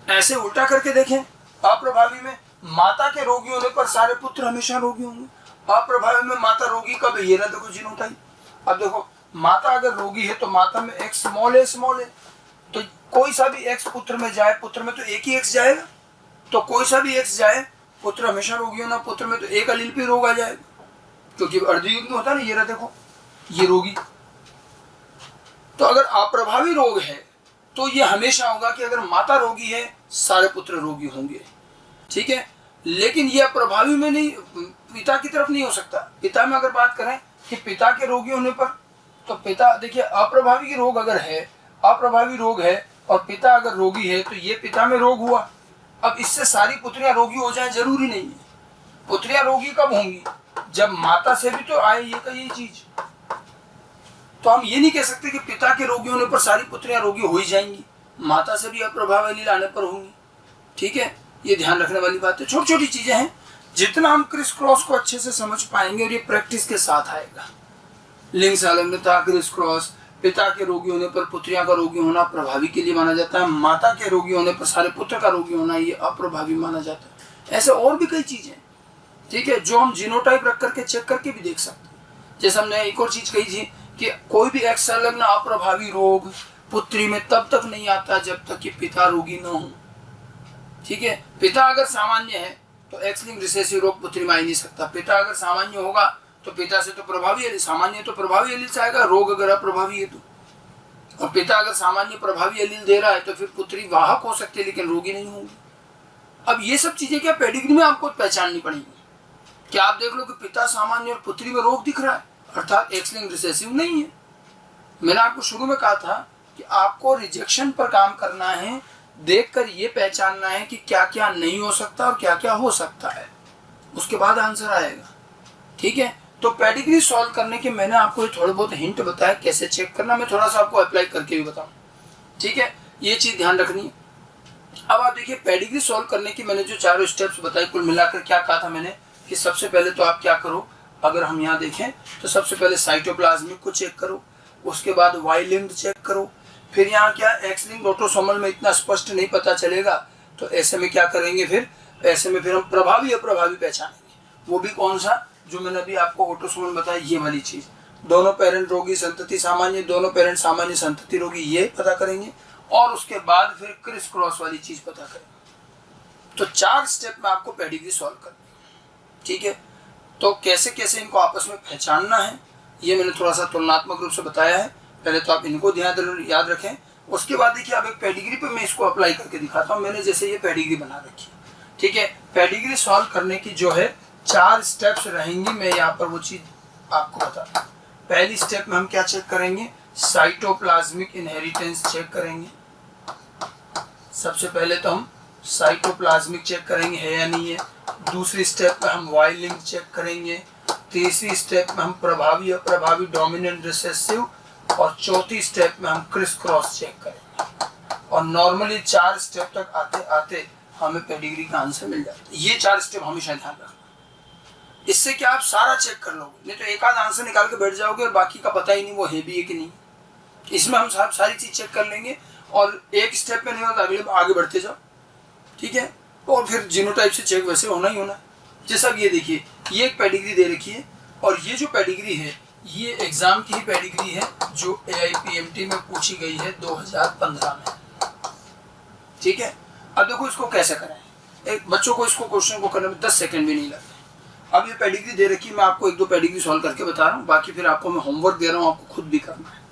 [SPEAKER 1] ऐसे उल्टा करके देखें, अप्रभावी में माता के रोगी होने पर सारे पुत्र हमेशा रोगी होंगे, अप्रभावी में माता रोगी कब है? ये रहा देखो जीनोटाइप। अब देखो माता अगर रोगी है तो माता में एक्स स्मॉल है, तो कोई सा भी एक्स पुत्र में जाए, पुत्र में तो एक ही एक्स जाएगा, तो कोई सा भी एक्स जाए पुत्र हमेशा रोगी होना, पुत्र में तो एक अलील पे रोग आ जाएगा, क्योंकि अर्धयुग्म होता है ना। ये रहा देखो ये रोगी। तो अगर अप्रभावी रोग है तो ये हमेशा होगा कि अगर माता रोगी है सारे पुत्र रोगी होंगे। ठीक है, लेकिन ये अप्रभावी में नहीं, पिता की तरफ नहीं हो सकता। पिता में अगर बात करें कि पिता के रोगी होने पर, तो पिता देखिए अप्रभावी की रोग अगर है, अप्रभावी रोग है और पिता अगर रोगी है तो ये पिता में रोग हुआ। अब इससे सारी पुत्रियां रोगी हो जाए जरूरी नहीं है। पुत्रियां रोगी कब होंगी? जब माता से भी तो आए ये का यही चीज। तो हम ये नहीं कह सकते कि पिता के रोगी होने पर सारी पुत्रियां रोगी हो ही जाएंगी, माता से भी अप्रभाव एलील आने पर होंगी। ठीक है, ये ध्यान रखने वाली बात है। छोटी छोटी चीजें हैं, जितना हम क्रिस क्रॉस को अच्छे से समझ पाएंगे, और ये प्रैक्टिस के साथ आएगा। लिंग संलग्नता, क्रिस क्रॉस, पिता के रोगी होने पर पुत्रियां का रोगी होना प्रभावी के लिए माना जाता है, माता के रोगी होने पर सारे पुत्र का रोगी होना ये अप्रभावी माना जाता है। ऐसे और भी कई चीजें, ठीक है, जो हम जीनोटाइप रख करके चेक करके भी देख सकते हैं। जैसे हमने एक और चीज कही थी कि कोई भी एक्स संलग्न अप्रभावी रोग पुत्री में तब तक नहीं आता जब तक कि पिता रोगी न हो। ठीक है, पिता अगर सामान्य है तो एक्स लिंक रिसेसिव रोग पुत्री में आ ही नहीं सकता। पिता अगर सामान्य होगा तो पिता से तो प्रभावी एलील, सामान्य तो प्रभावी एलील से आएगा, रोग अगर अप्रभावी है तो। और पिता अगर सामान्य प्रभावी एलील दे रहा है तो फिर पुत्री वाहक हो सकती है लेकिन रोगी नहीं होगी। अब ये सब चीजें क्या पेडिग्री में आपको पहचाननी पड़ेगी। क्या आप देख लो कि पिता सामान्य और पुत्री में रोग दिख रहा है, अर्थात एक्स लिंक रिसेसिव नहीं है। मैंने आपको शुरू में कहा था कि आपको रिजेक्शन पर काम करना है, देखकर ये पहचानना है कि क्या क्या नहीं हो सकता और क्या क्या हो सकता है, उसके बाद आंसर आएगा। ठीक है, तो पेडिग्री सॉल्व करने के मैंने आपको थोड़े बहुत हिंट बताया कैसे चेक करना, मैं थोड़ा सा आपको अप्लाई करके भी बताऊं। ठीक है, ये चीज ध्यान रखनी है। अब आप देखिए पेडिग्री सॉल्व करने की मैंने जो चारों स्टेप्स बताए, कुल मिलाकर क्या कहा था मैंने कि सबसे पहले तो आप क्या करो, अगर हम यहाँ देखें तो सबसे पहले साइटोप्लाज्मिक को चेक करो, उसके बाद वाई लिंक्ड चेक करो, फिर यहाँ क्या एक्स लिंक्ड ऑटोसोमल में इतना स्पष्ट नहीं पता चलेगा तो ऐसे में क्या करेंगे, फिर ऐसे में फिर हम प्रभावी अप्रभावी पहचानेंगे। वो भी कौन सा, जो मैंने अभी आपको ऑटोसोमल बताया ये वाली चीज। दोनों पेरेंट रोगी संतति सामान्य, दोनों पेरेंट सामान्य संतति रोगी, ये पता करेंगे और उसके बाद फिर क्रिस क्रॉस वाली चीज पता करेंगे। तो 4 स्टेप में आपको पेडिग्री सॉल्व करनी है, ठीक है। तो कैसे कैसे इनको आपस में पहचानना है ये मैंने थोड़ा सा तुलनात्मक रूप से बताया है। पहले तो आप इनको ध्यान याद रखें, उसके बाद देखिए अब एक पेडिग्री पे मैं इसको अप्लाई करके दिखाता हूँ। मैंने जैसे ये पेडिग्री बना रखी है, ठीक है। पेडिग्री सॉल्व करने की जो है 4 स्टेप्स रहेंगी, मैं यहाँ पर वो चीज आपको बताता हूँ। पहली स्टेप में हम क्या चेक करेंगे, साइटोप्लाज्मिक इनहेरिटेंस चेक करेंगे। सबसे पहले तो हम साइटोप्लाज्मिक चेक करेंगे है या नहीं है। दूसरी स्टेप में हम वाई लिंक चेक करेंगे। तीसरी स्टेप में हम प्रभावी अप्रभावी डोमिनेंट रिसेसिव, और चौथी स्टेप में हम क्रिस क्रॉस चेक करेंगे। और नॉर्मली 4 स्टेप तक आते आते हमें पेडिग्री का आंसर मिल जाता है। ये 4 स्टेप हमेशा ध्यान रखना, इससे क्या आप सारा चेक कर लोगे, नहीं तो एक आध आंसर निकाल के बैठ जाओगे और बाकी का पता ही नहीं वो है भी है कि नहीं। इसमें हम सारी चीज चेक कर लेंगे और एक स्टेप में नहीं होता अगले आगे बढ़ते जाओ, ठीक है। और फिर जीनोटाइप से चेक वैसे होना ही होना है। जैसा ये देखिए, ये एक पेडिग्री दे रखी है और ये जो पेडिग्री है ये एग्जाम की ही पेडिग्री है जो AIPMT में पूछी गई है 2015 में, ठीक है। अब देखो इसको कैसे करें, एक बच्चों को इसको क्वेश्चन को करने में 10 सेकंड भी नहीं लगते। अब ये पेडिग्री दे रखी है, मैं आपको 1-2 पेडिग्री सॉल्व करके बता रहा हूँ, बाकी फिर आपको मैं होमवर्क दे रहा हूँ, आपको खुद भी करना है।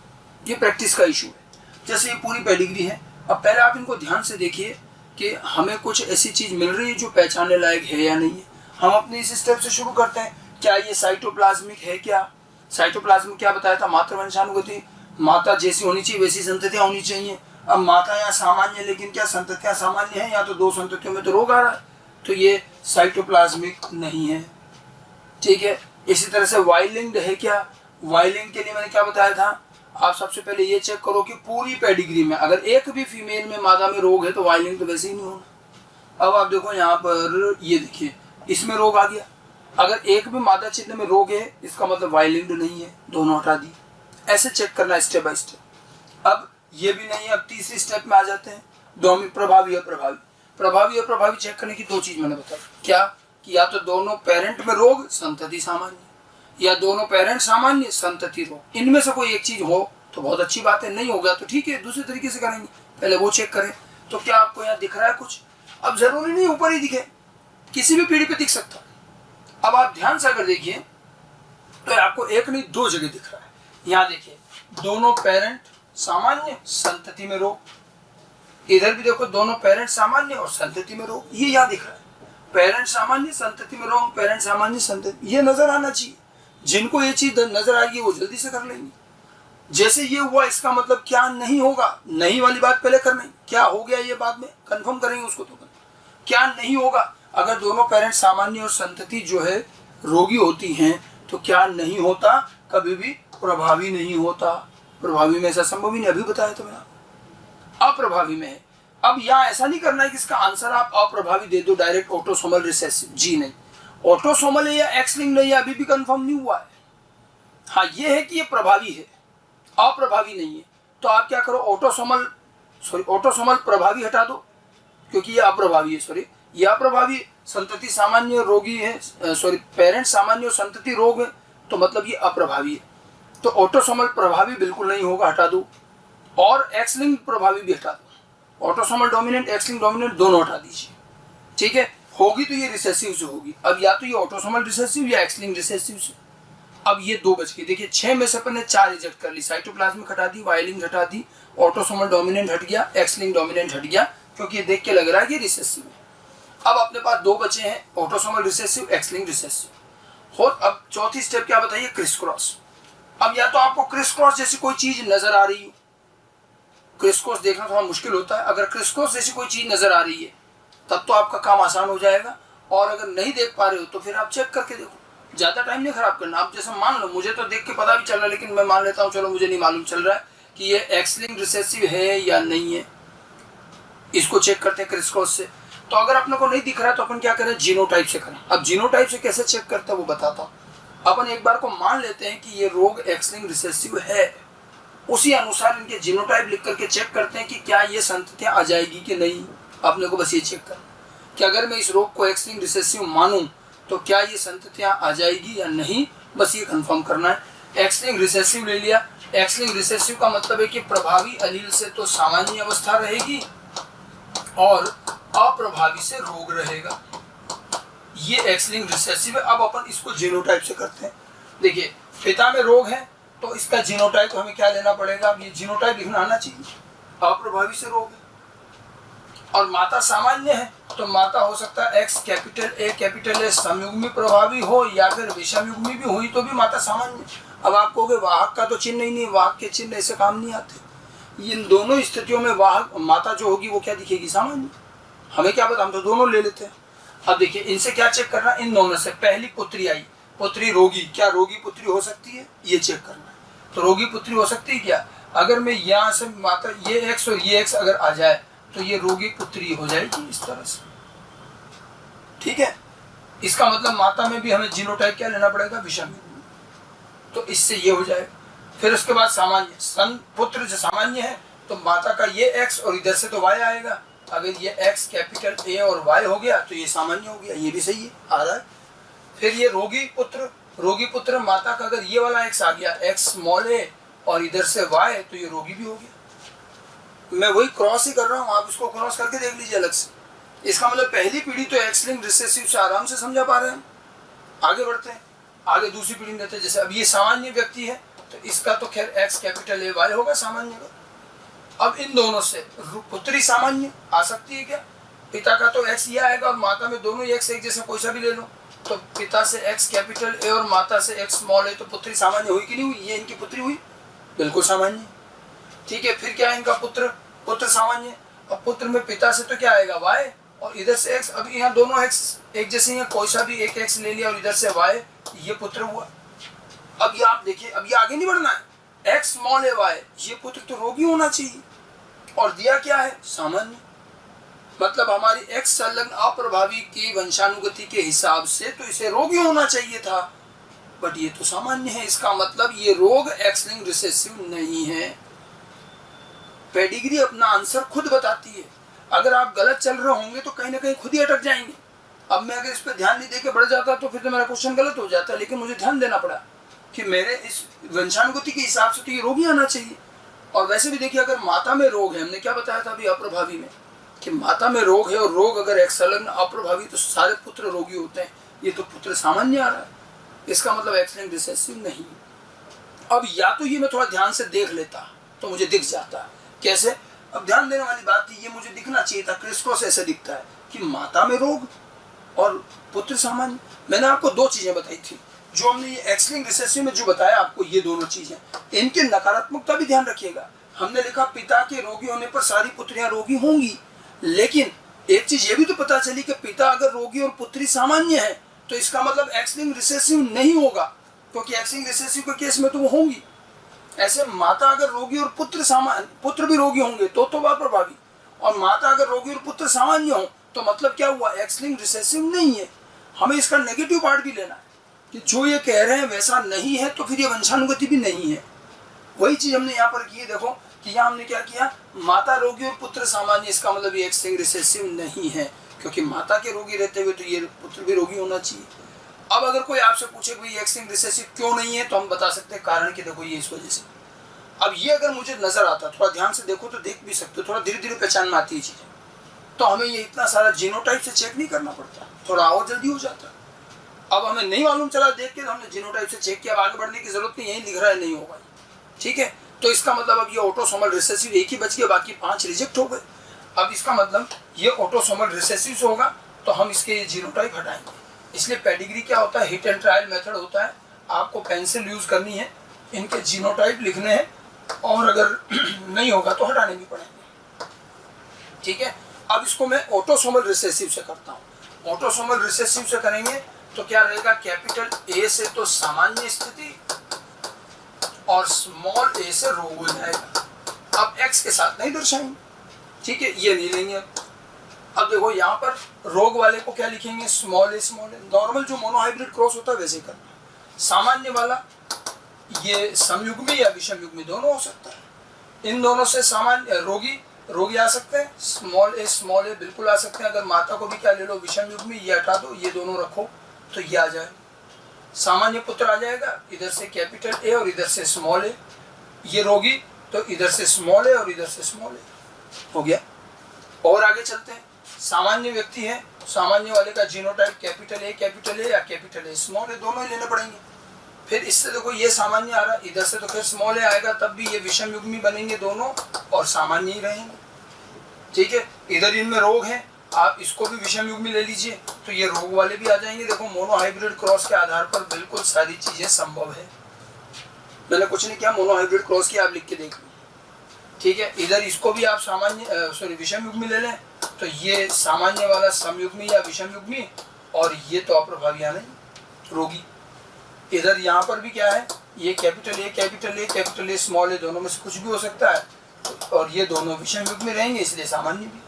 [SPEAKER 1] ये प्रैक्टिस का इशू है। जैसे ये पूरी पेडिग्री है, अब पहले आप इनको ध्यान से देखिए कि हमें कुछ ऐसी चीज मिल रही है जो पहचानने लायक है या नहीं है। हम अपने इस स्टेप से शुरू करते हैं, क्या ये साइटोप्लाज्मिक है क्या। साइटोप्लाज्म क्या बताया था, मातृवंशानुगति, माता जैसी होनी चाहिए वैसी संततियां होनी चाहिए। अब माता यहाँ सामान्य, लेकिन क्या संततियां सामान्य है, या तो 2 संततियों में तो रोग आ रहा है, तो ये साइटोप्लाज्मिक नहीं है, ठीक है। इसी तरह से वाइलिंग है क्या, वाइलिंग के लिए मैंने क्या बताया था, आप सबसे पहले ये चेक करो कि पूरी पेडिग्री में अगर एक भी फीमेल में मादा में रोग है तो वाइलिंग तो वैसे ही नहीं होना। अब आप देखो यहाँ पर ये देखिए, इसमें रोग आ गया, अगर एक भी मादा चिन्ह में रोग है इसका मतलब वाइलिंग नहीं है, दोनों हटा दी। ऐसे चेक करना स्टेप बाय स्टेप। अब ये भी नहीं है, अब तीसरी स्टेप में आ जाते हैं, प्रभावी अप्रभावी। प्रभावी अप्रभावी चेक करने की 2 चीज मैंने बताई, क्या कि या तो दोनों पेरेंट में रोग संतति सामान्य, या दोनों पेरेंट सामान्य संतति रोग। इनमें से कोई एक चीज हो तो बहुत अच्छी बात है, नहीं होगा तो ठीक है, दूसरे तरीके से करेंगे, पहले वो चेक करें। तो क्या आपको यहाँ दिख रहा है कुछ, अब जरूरी नहीं ऊपर ही दिखे, किसी भी पीढ़ी पे दिख सकता है। अब आप ध्यान से अगर देखिए तो आपको एक नहीं 2 जगह दिख रहा है। यहाँ देखिए, दोनों पेरेंट सामान्य संतति में रोग, इधर भी देखो दोनों पेरेंट सामान्य और संतति में रोग, ये यहाँ दिख रहा है। पेरेंट सामान्य संतति में रोग, पेरेंट सामान्य संतति, ये नजर आना चाहिए। जिनको ये चीज नजर आएगी वो जल्दी से कर लेंगे। जैसे ये हुआ इसका मतलब क्या नहीं होगा, नहीं वाली बात पहले करना है, क्या हो गया ये बाद में कंफर्म करेंगे उसको। तो क्या नहीं होगा, अगर दोनों पेरेंट सामान्य और संतति जो है रोगी होती हैं तो क्या नहीं होता, कभी भी प्रभावी नहीं होता। प्रभावी में ऐसा संभव ही नहीं, अभी बताया तो मैंने, अप्रभावी में है। अब यहाँ ऐसा नहीं करना है कि इसका आंसर आप अप्रभावी दे दो डायरेक्ट ऑटोसोमल रिसेसिव, जी नहीं, ऑटोसोमल है या एक्स लिंक्ड है या अभी भी कंफर्म नहीं हुआ है। हाँ ये है कि ये प्रभावी है, अप्रभावी नहीं है। तो आप क्या करो, ऑटोसोमल प्रभावी हटा दो क्योंकि ये अप्रभावी है, सॉरी ये अप्रभावी, संतति सामान्य रोगी है, पेरेंट सामान्य और संतति रोग है, तो मतलब ये अप्रभावी है। तो ऑटोसोमल प्रभावी बिल्कुल नहीं होगा, हटा दो, और एक्स लिंक्ड प्रभावी भी हटा दो। Autosomal dominant x linked dominant दोनों हटा दीजिए, ठीक है। होगी तो ये रिसेसिव से होगी, अब या तो ये ऑटोसोमल रिसेसिव या एक्स लिंक्ड रिसेसिव से। अब ये 2 बच गए, देखिए 6 में से अपन ने 4 रिजेक्ट कर ली, साइटोप्लाज्मिक हटा दी, वाइलिंग हटा दी, ऑटोसोमल डोमिनेंट हट गया, एक्स लिंक्ड डोमिनेंट हट गया, क्योंकि ये देख के लग रहा है कि रिसेसिव है। अब अपने पास 2 बचे हैं, autosomal recessive, x linked recessive. और अब चौथी स्टेप क्या बताइए, क्रिस क्रॉस। अब या तो आपको क्रिस क्रॉस जैसी कोई चीज नजर आ रही हो, क्रिस क्रॉस देखना थोड़ा मुश्किल होता है, अगर क्रिस क्रॉस जैसी कोई चीज नजर आ रही है तब तो आपका काम आसान हो जाएगा, और अगर नहीं देख पा रहे हो तो फिर आप चेक करके देखो, ज्यादा टाइम नहीं खराब करना। आप जैसे मान लो मुझे तो देख के पता भी चल रहा है, लेकिन मैं मान लेता हूँ चलो मुझे नहीं मालूम चल रहा है कि ये एक्स लिंक्ड रिसेसिव है या नहीं है, इसको चेक करते हैं क्रिस क्रॉस से। तो अगर अपने को नहीं दिख रहा है तो अपन क्या करें, जीनोटाइप से करें। अब जीनोटाइप से कैसे चेक करते हैं वो बताता हूँ। अपन एक बार को मान लेते हैं कि ये रोग एक्स लिंक्ड रिसेसिव है, उसी अनुसार इनके जीनोटाइप लिख करके चेक करते हैं कि क्या ये संततियां आ जाएगी कि नहीं। अपने को बस ये चेक करना कि अगर मैं इस रोग को एक्स लिंक्ड रिसेसिव मानूं तो क्या ये संततियां आ जाएगी या नहीं, बस ये कंफर्म करना है। एक्स लिंक रिसेसिव ले लिया। एक्स लिंक रिसेसिव का मतलब है कि प्रभावी अलील से तो सामान्य अवस्था रहेगी और अप्रभावी से रोग रहेगा। ये एक्स लिंक रिसेसिव है। अब अपन इसको जीनोटाइप से करते हैं। देखिए, पिता में रोग है तो इसका जीनोटाइप हमें क्या लेना पड़ेगा? अब ये जीनोटाइप लिखना आना चाहिए। अप्रभावी से रोग है और माता सामान्य है तो माता हो सकता है एक्स कैपिटल ए संयुग्मी प्रभावी हो या फिर विषमयुग्मी भी हुई तो भी माता सामान्य। अब आप कहोगे वाहक का तो चिन्ह ही नहीं, वाहक के चिन्ह ऐसे काम नहीं आते। इन दोनों स्थितियों में वाहक माता जो होगी वो क्या दिखेगी? सामान्य। हमें क्या पता, हम तो दोनों ले लेते हैं। अब देखिए, इनसे क्या चेक करना? इन दोनों से पहली पुत्री आई, पुत्री रोगी, क्या रोगी पुत्री हो सकती है? ये चेक करना है। तो रोगी पुत्री हो सकती है क्या? अगर मैं यहाँ से माता ये एक्स और ये एक्स अगर आ जाए तो ये रोगी पुत्री हो जाएगी इस तरह से। ठीक है, इसका मतलब माता में भी हमें जीनोटाइप क्या लेना पड़ेगा? विषम। तो इससे ये हो जाएगा। फिर उसके बाद सामान्य, सन पुत्र जो सामान्य है तो माता का ये एक्स और इधर से तो वाई आएगा। अगर ये एक्स कैपिटल ए और वाई हो गया तो ये सामान्य हो गया, ये भी सही है, आ रहा है। फिर ये रोगी पुत्र माता का अगर ये वाला एक्स आ गया, एक्स स्मॉल ए और इधर से वाई, तो ये रोगी भी हो गया। मैं वही क्रॉस ही कर रहा हूँ, आप इसको क्रॉस करके देख लीजिए अलग से। इसका मतलब पहली पीढ़ी तो एक्स लिंक रिसेसिव से आराम से समझा पा रहे हैं। आगे बढ़ते हैं, आगे दूसरी पीढ़ी में देते हैं। जैसे अब ये सामान्य व्यक्ति है तो इसका तो खैर एक्स कैपिटल ए वाई होगा सामान्य का। अब इन दोनों से पुत्री सामान्य आ सकती है क्या? पिता का तो एक्स ये आएगा और माता में दोनों एक्स एक जैसे कोई सा भी ले लो। तो पिता से एक्स कैपिटल ए और माता से एक्स स्मॉल ए, तो पुत्री सामान्य हुई कि नहीं हुई? ये इनकी पुत्री हुई, बिल्कुल सामान्य। ठीक है, फिर क्या है इनका पुत्र सामान्य। अब पुत्र में पिता से तो क्या आएगा? वाई और इधर से एक्स। अब यहाँ दोनों एक्स एक जैसे हैं, कोई सा भी एक एक्स ले लिया और इधर से वाई, ये पुत्र हुआ। अब ये आप देखिए, अब ये आगे नहीं बढ़ना है। एक्स स्मॉल ए वाई, ये पुत्र तो रोगी होना चाहिए और दिया क्या है? सामान्य। मतलब हमारी एक्स संलग्न अप्रभावी की वंशानुगति के हिसाब से तो इसे रोगी होना चाहिए था, बट ये तो सामान्य है। इसका मतलब ये रोग एक्स लिंक रिसेसिव नहीं है। पेडिग्री अपना आंसर खुद बताती है। अगर आप गलत चल रहे होंगे तो कहीं ना कहीं खुद ही अटक जाएंगे। अब मैं अगर इस पर ध्यान नहीं देके बढ़ जाता तो फिर तो मेरा क्वेश्चन गलत हो जाता, लेकिन मुझे ध्यान देना पड़ा कि मेरे इस वंशानुगति के हिसाब से तो ये रोगी आना चाहिए। और वैसे भी देखिए, अगर माता में रोग है, हमने क्या बताया था अभी अप्रभावी में कि माता में रोग है और रोग अगर एक संलग्न अप्रभावी तो सारे पुत्र रोगी होते हैं। ये तो पुत्र सामान्य आ रहा है, इसका मतलब एक्स लिंक रिसेसिव नहीं। अब या तो ये मैं थोड़ा ध्यान से देख लेता तो मुझे दिख जाता। कैसे? अब ध्यान देने वाली बात थी, ये मुझे दिखना चाहिए था। क्रिस क्रॉस ऐसे दिखता है कि माता में रोग और पुत्र सामान्य। मैंने आपको दो चीजें बताई थी, जो हमने ये एक्स लिंक रिसेसिव में जो बताया आपको, ये दोनों चीजें, इनकी नकारात्मकता भी ध्यान रखिएगा। हमने लिखा पिता के रोगी होने पर सारी पुत्रियां रोगी होंगी, लेकिन एक चीज ये भी तो पता चली कि पिता अगर रोगी और पुत्री सामान्य है तो इसका मतलब एक्स लिंक रिसेसिव नहीं होगा, क्योंकि एक्स लिंक रिसेसिव के केस में तो वो होंगी। ऐसे माता अगर रोगी और पुत्र भी रोगी होंगे तो अप्रभावी, और माता अगर रोगी और पुत्र सामान्य हो तो मतलब क्या हुआ? एक्स लिंक रिसेसिव नहीं है। हमें इसका नेगेटिव पार्ट भी लेना है कि जो ये कह रहे हैं वैसा नहीं है तो फिर ये वंशानुगति भी नहीं है। वही चीज हमने यहाँ पर की है। देखो कि यहाँ हमने क्या किया, माता रोगी और पुत्र सामान्य, इसका मतलब ये एक्स लिंक रिसेसिव नहीं है, क्योंकि माता के रोगी रहते हुए तो ये पुत्र भी रोगी होना चाहिए। अब अगर कोई आपसे पूछे कि एक्स लिंक रिसेसिव क्यों नहीं है, तो हम बता सकते हैं कारण कि देखो ये इस वजह से। अब ये अगर मुझे नजर आता, थोड़ा ध्यान से देखो तो देख भी सकते हो, थोड़ा धीरे धीरे पहचान में आती है चीजें, तो हमें ये इतना सारा जीनोटाइप से चेक नहीं करना पड़ता, थोड़ा और जल्दी हो जाता। अब हमें नहीं मालूम चला देख के, तो हमने जीनोटाइप से चेक किया, अब आगे बढ़ने की जरूरत नहीं, यही लिख रहा है नहीं होगा। ठीक है, तो इसका मतलब अब ये ऑटोसोमल रिसेसिव एक ही बच गया, बाकी 5 रिजेक्ट हो गए। अब इसका मतलब ये ऑटोसोमल रिसेसिव से होगा तो हम इसके जीनोटाइप हटाएंगे। इसलिए पेडिग्री क्या होता है? हिट एंड ट्रायल मेथड होता है। आपको पेंसिल यूज करनी है, इनके जीनोटाइप लिखने हैं, और अगर नहीं होगा तो हटाने भी पड़ेंगे। ठीक है, अब इसको मैं ऑटोसोमल रिसेसिव से करता हूँ। ऑटोसोमल रिसेसिव से करेंगे तो क्या रहेगा? कैपिटल ए से तो सामान्य स्थिति और स्मॉल ए से रोग हो जाएगा। अब एक्स के साथ नहीं दर्शाएंगे, ठीक है, ये नहीं लेंगे। अब देखो यहाँ पर रोग वाले को क्या लिखेंगे? स्मॉल ए। नॉर्मल जो मोनोहाइब्रिड क्रॉस होता है वैसे करना। सामान्य वाला ये समयुग्मी या विषमयुग्मी दोनों हो सकता है। इन दोनों से सामान्य रोगी आ सकते हैं, स्मॉल ए बिल्कुल आ सकते हैं। अगर माता को भी क्या ले लो? विषमयुग्मी, ये हटा दो, ये दोनों रखो तो ये आ जाए। सामान्य पुत्र आ जाएगा, इधर से कैपिटल ए और इधर से स्मॉल ए। ये रोगी तो इधर से स्मॉल ए और इधर से स्मॉल ए हो गया। और आगे चलते हैं, सामान्य व्यक्ति है, सामान्य वाले का जीनोटाइप कैपिटल ए या कैपिटल ए स्मॉल ए दोनों ही लेने पड़ेंगे। फिर इससे देखो ये सामान्य आ रहा, इधर से तो फिर स्मॉल ए आएगा, तब भी ये विषम युग्मी बनेंगे दोनों और सामान्य ही रहेंगे। ठीक है, इधर इनमें रोग है, आप इसको भी विषम युग्मी ले लीजिए तो ये रोग वाले भी आ जाएंगे। देखो मोनोहाइब्रिड क्रॉस के आधार पर बिल्कुल सारी चीजें संभव है। मैंने कुछ नहीं किया, मोनोहाइब्रिड क्रॉस की आप लिख के देख लो। ठीक है, इधर इसको भी आप सामान्य विषम युग्मी ले लें तो ये सामान्य वाला समयुग्मी या विषम युग्मी, और ये तो अप्रभावी आ नहीं रोगी। इधर यहाँ पर भी क्या है, ये कैपिटल ए स्मॉल ए दोनों में से कुछ भी हो सकता है, और ये दोनों विषम युग्मी रहेंगे इसलिए सामान्य भी।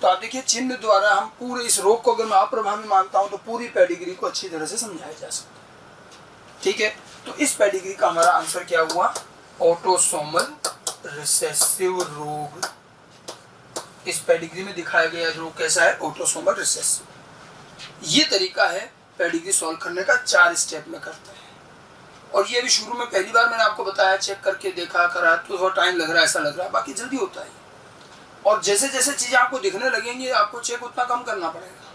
[SPEAKER 1] तो आप देखिए चिन्ह द्वारा हम पूरे इस रोग को अगर मैं अप्रभावी मानता हूं तो पूरी पेडिग्री को अच्छी तरह से समझाया जा सकता है। ठीक है, तो इस पेडिग्री का हमारा आंसर क्या हुआ, ऑटोसोमल रिसेसिव रोग। इस पेडिग्री में दिखाया गया रोग कैसा है, ऑटोसोमल रिसेसिव। ये तरीका है पेडिग्री सॉल्व करने का, 4 स्टेप में करते हैं। और ये भी शुरू में पहली बार मैंने आपको बताया, चेक करके देखा करा तो थोड़ा टाइम लग रहा है, ऐसा लग रहा है, बाकी जल्दी होता है। और जैसे जैसे चीजें आपको दिखने लगेंगी आपको चेक उतना कम करना पड़ेगा,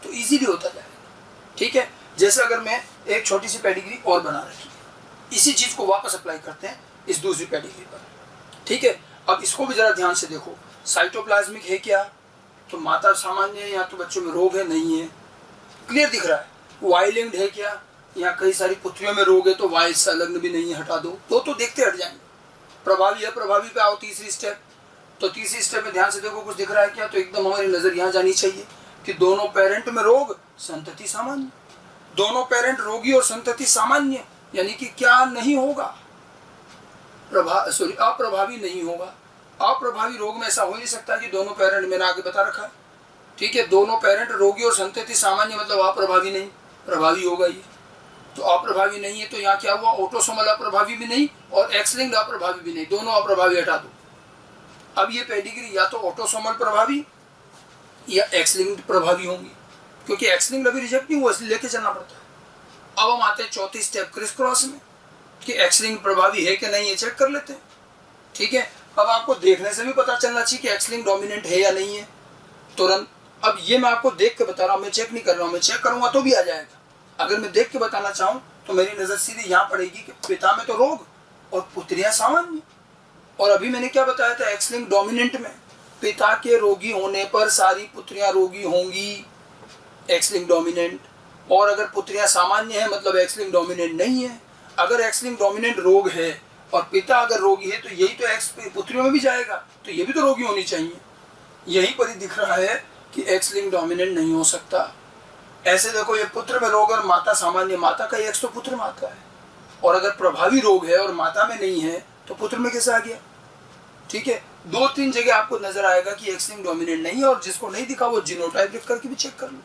[SPEAKER 1] तो इजीली होता जाएगा। ठीक है, जैसे अगर मैं एक छोटी सी पेडिग्री और बना रखी है, इसी चीज को वापस अप्लाई करते हैं इस दूसरी पेडिग्री पर। ठीक है, अब इसको भी जरा ध्यान से देखो, साइटोप्लाज्मिक है क्या, तो माता सामान्य है, या तो बच्चों में रोग है नहीं है, क्लियर दिख रहा है। वाई लिंक्ड है क्या, यहाँ कई सारी पुत्रियों में रोग है तो वाई संलग्न भी नहीं है, हटा दो, तो देखते हट जाएंगे। प्रभावी है, प्रभावी पे आओ तीसरी स्टेप, तो तीसरी स्टेप में ध्यान से देखो कुछ दिख रहा है क्या, तो एकदम हमारी नजर यहाँ जानी चाहिए कि दोनों पेरेंट में रोग, संतति सामान्य। दोनों पेरेंट रोगी और संतति सामान्य, यानी कि क्या नहीं होगा, अप्रभावी नहीं होगा। अप्रभावी रोग में ऐसा हो नहीं सकता कि दोनों पेरेंट, मैंने आगे बता रखा है। ठीक है, दोनों पेरेंट रोगी और संतति सामान्य मतलब अप्रभावी नहीं, प्रभावी होगा ये। तो अप्रभावी नहीं है तो यहाँ क्या हुआ, ऑटोसोमल अप्रभावी भी नहीं और एक्स लिंक्ड अप्रभावी भी नहीं, दोनों अप्रभावी हटा दो। अब ये पेडिग्री या तो ऑटोसोमल प्रभावी या एक्स लिंक्ड प्रभावी होंगी, क्योंकि एक्स लिंक्ड अभी रिजेक्ट नहीं हुआ इसलिए लेके चलना पड़ता है। अब हम आते हैं चौथी स्टेप क्रिस क्रॉस में, कि एक्स लिंक्ड प्रभावी है कि नहीं है चेक कर लेते हैं। ठीक है, अब आपको देखने से भी पता चलना चाहिए कि एक्स लिंक्ड डोमिनेंट है या नहीं है तुरंत। अब ये मैं आपको देख के बता रहा हूँ, मैं चेक नहीं कर रहा हूँ, मैं चेक करूंगा तो भी आ जाएगा। अगर मैं देख के बताना चाहूँ तो मेरी नजर सीधी यहाँ पड़ेगी कि पिता में तो रोग और पुत्रियां सामान्य। और अभी मैंने क्या बताया था, एक्स लिंक्ड डोमिनेंट में पिता के रोगी होने पर सारी पुत्रियां रोगी होंगी, एक्स लिंक्ड डोमिनेंट। और अगर पुत्रियां सामान्य है मतलब एक्स लिंक्ड डोमिनेंट नहीं है। अगर एक्स लिंक्ड डोमिनेंट रोग है और पिता अगर रोगी है तो यही तो एक्स पुत्रियों में भी जाएगा, तो ये भी तो रोगी होनी चाहिए। यही पर ही दिख रहा है कि एक्स लिंक्ड डोमिनेंट नहीं हो सकता। ऐसे देखो ये पुत्र में रोग और माता सामान्य, माता का एक्स तो पुत्र माता है, और अगर प्रभावी रोग है और माता में नहीं है तो पुत्र में कैसे आ गया। ठीक है, 2-3 जगह आपको नजर आएगा कि एक्स लिंक्ड डोमिनेंट नहीं है, और जिसको नहीं दिखा वो जीनोटाइप लिख करके भी चेक कर लो।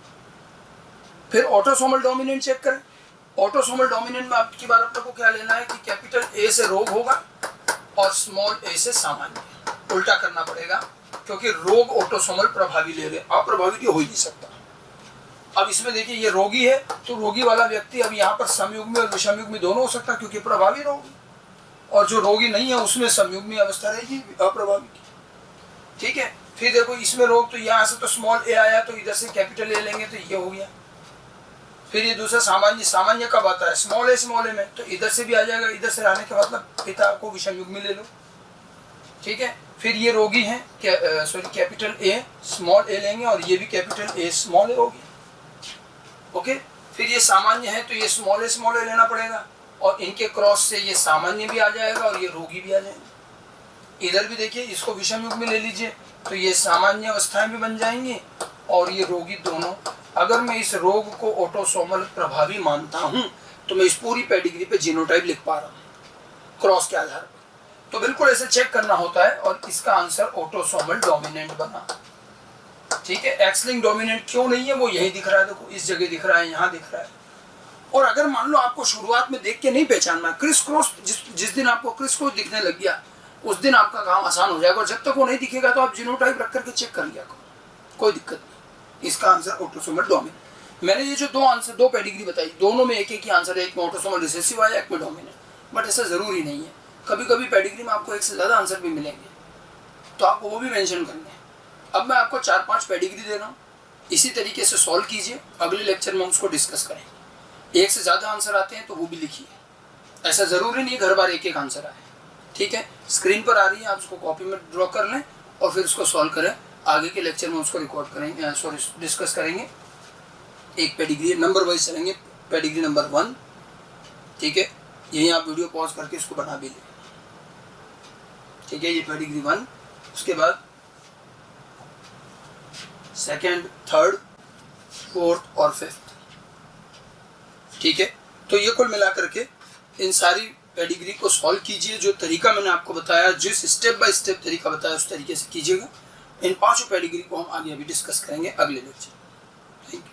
[SPEAKER 1] फिर ऑटोसोमल डोमिनेंट चेक करें। ऑटोसोमल डोमिनेंट में आपकी बार आपको क्या लेना है कि कैपिटल ए से रोग होगा और स्मॉल ए से सामान्य, उल्टा करना पड़ेगा क्योंकि रोग ऑटोसोमल प्रभावी ले रहे, अप्रभावी हो ही नहीं सकता। अब इसमें देखिए ये रोगी है तो रोगी वाला व्यक्ति अब यहाँ पर समयुग्मी और विषमयुग्मी दोनों हो सकता है क्योंकि प्रभावी रोगी, और जो रोगी नहीं है उसमें समयुग्मी अवस्था रहेगी अप्रभावी की। ठीक है, फिर देखो इसमें रोग तो यहाँ से तो स्मॉल ए आया तो इधर से कैपिटल ए लेंगे तो ये हो गया। फिर ये दूसरा सामान्य, सामान्य कब आता है, स्मॉल ए में, तो इधर से भी आ जाएगा, इधर से आने के मतलब पिता को विषमयुग्मी ले लो। ठीक है, फिर ये रोगी है कैपिटल ए स्मॉल ए लेंगे और ये भी कैपिटल ए स्मॉल ए होगी। ओके, फिर ये सामान्य है तो ये स्मॉल ए लेना पड़ेगा, और इनके क्रॉस से ये सामान्य भी आ जाएगा और ये रोगी भी आ जाएंगे। इधर भी देखिए इसको विषमयुग्मी ले लीजिए तो ये सामान्य अवस्थाएं भी बन जाएंगी और ये रोगी दोनों। अगर मैं इस रोग को ऑटोसोमल प्रभावी मानता हूं तो मैं इस पूरी पेडिग्री पे जीनोटाइप लिख पा रहा हूं क्रॉस के आधार पर। तो बिल्कुल ऐसे चेक करना होता है, और इसका आंसर ऑटोसोमल डोमिनेंट बना। ठीक है, एक्स लिंक्ड डोमिनेंट क्यों नहीं है वो यही दिख रहा है, देखो इस जगह दिख रहा है, यहाँ दिख रहा है। और अगर मान लो आपको शुरुआत में देख के नहीं पहचानना, क्रिस क्रॉस जिस दिन आपको क्रिस क्रॉस दिखने लग गया उस दिन आपका काम आसान हो जाएगा, और जब तक वो नहीं दिखेगा तो आप जीनोटाइप रख करके चेक कर लिया करो, कोई दिक्कत नहीं। इसका आंसर ऑटोसोमल डोमिनेंट। मैंने ये जो दो पेडिग्री बताई, दोनों में एक एक ही आंसर है, एक में ऑटोसोमल रिसेसिव आया, एक में डोमिनेंट, बट ऐसा जरूरी नहीं है। कभी कभी पेडिग्री में आपको एक से ज़्यादा आंसर भी मिलेंगे, तो आपको वो भी मेंशन करने हैं। अब मैं आपको 4-5 पेडिग्री दे रहा हूँ, इसी तरीके से सॉल्व कीजिए, अगले लेक्चर में उसको डिस्कस करेंगे। एक से ज़्यादा आंसर आते हैं तो वो भी लिखिए, ऐसा ज़रूरी नहीं हर बार एक एक आंसर आए। ठीक है, स्क्रीन पर आ रही है, आप उसको कॉपी में ड्रॉ कर लें और फिर उसको सॉल्व करें। आगे के लेक्चर में उसको रिकॉर्ड करेंगे, डिस्कस करेंगे। एक पेडिग्री नंबर वाइज चलेंगे, पेडिग्री नंबर 1। ठीक है, यहीं आप वीडियो पॉज करके इसको बना भी लें। ठीक है, ये पेडिग्री 1, उसके बाद सेकेंड, थर्ड, फोर्थ और फिफ्थ। ठीक है, तो ये कुल मिला करके इन सारी पेडिग्री को सॉल्व कीजिए। जो तरीका मैंने आपको बताया, जिस स्टेप बाय स्टेप तरीका बताया, उस तरीके से कीजिएगा। इन 5 पेडिग्री को हम आगे अभी डिस्कस करेंगे अगले लेक्चर। Thank you.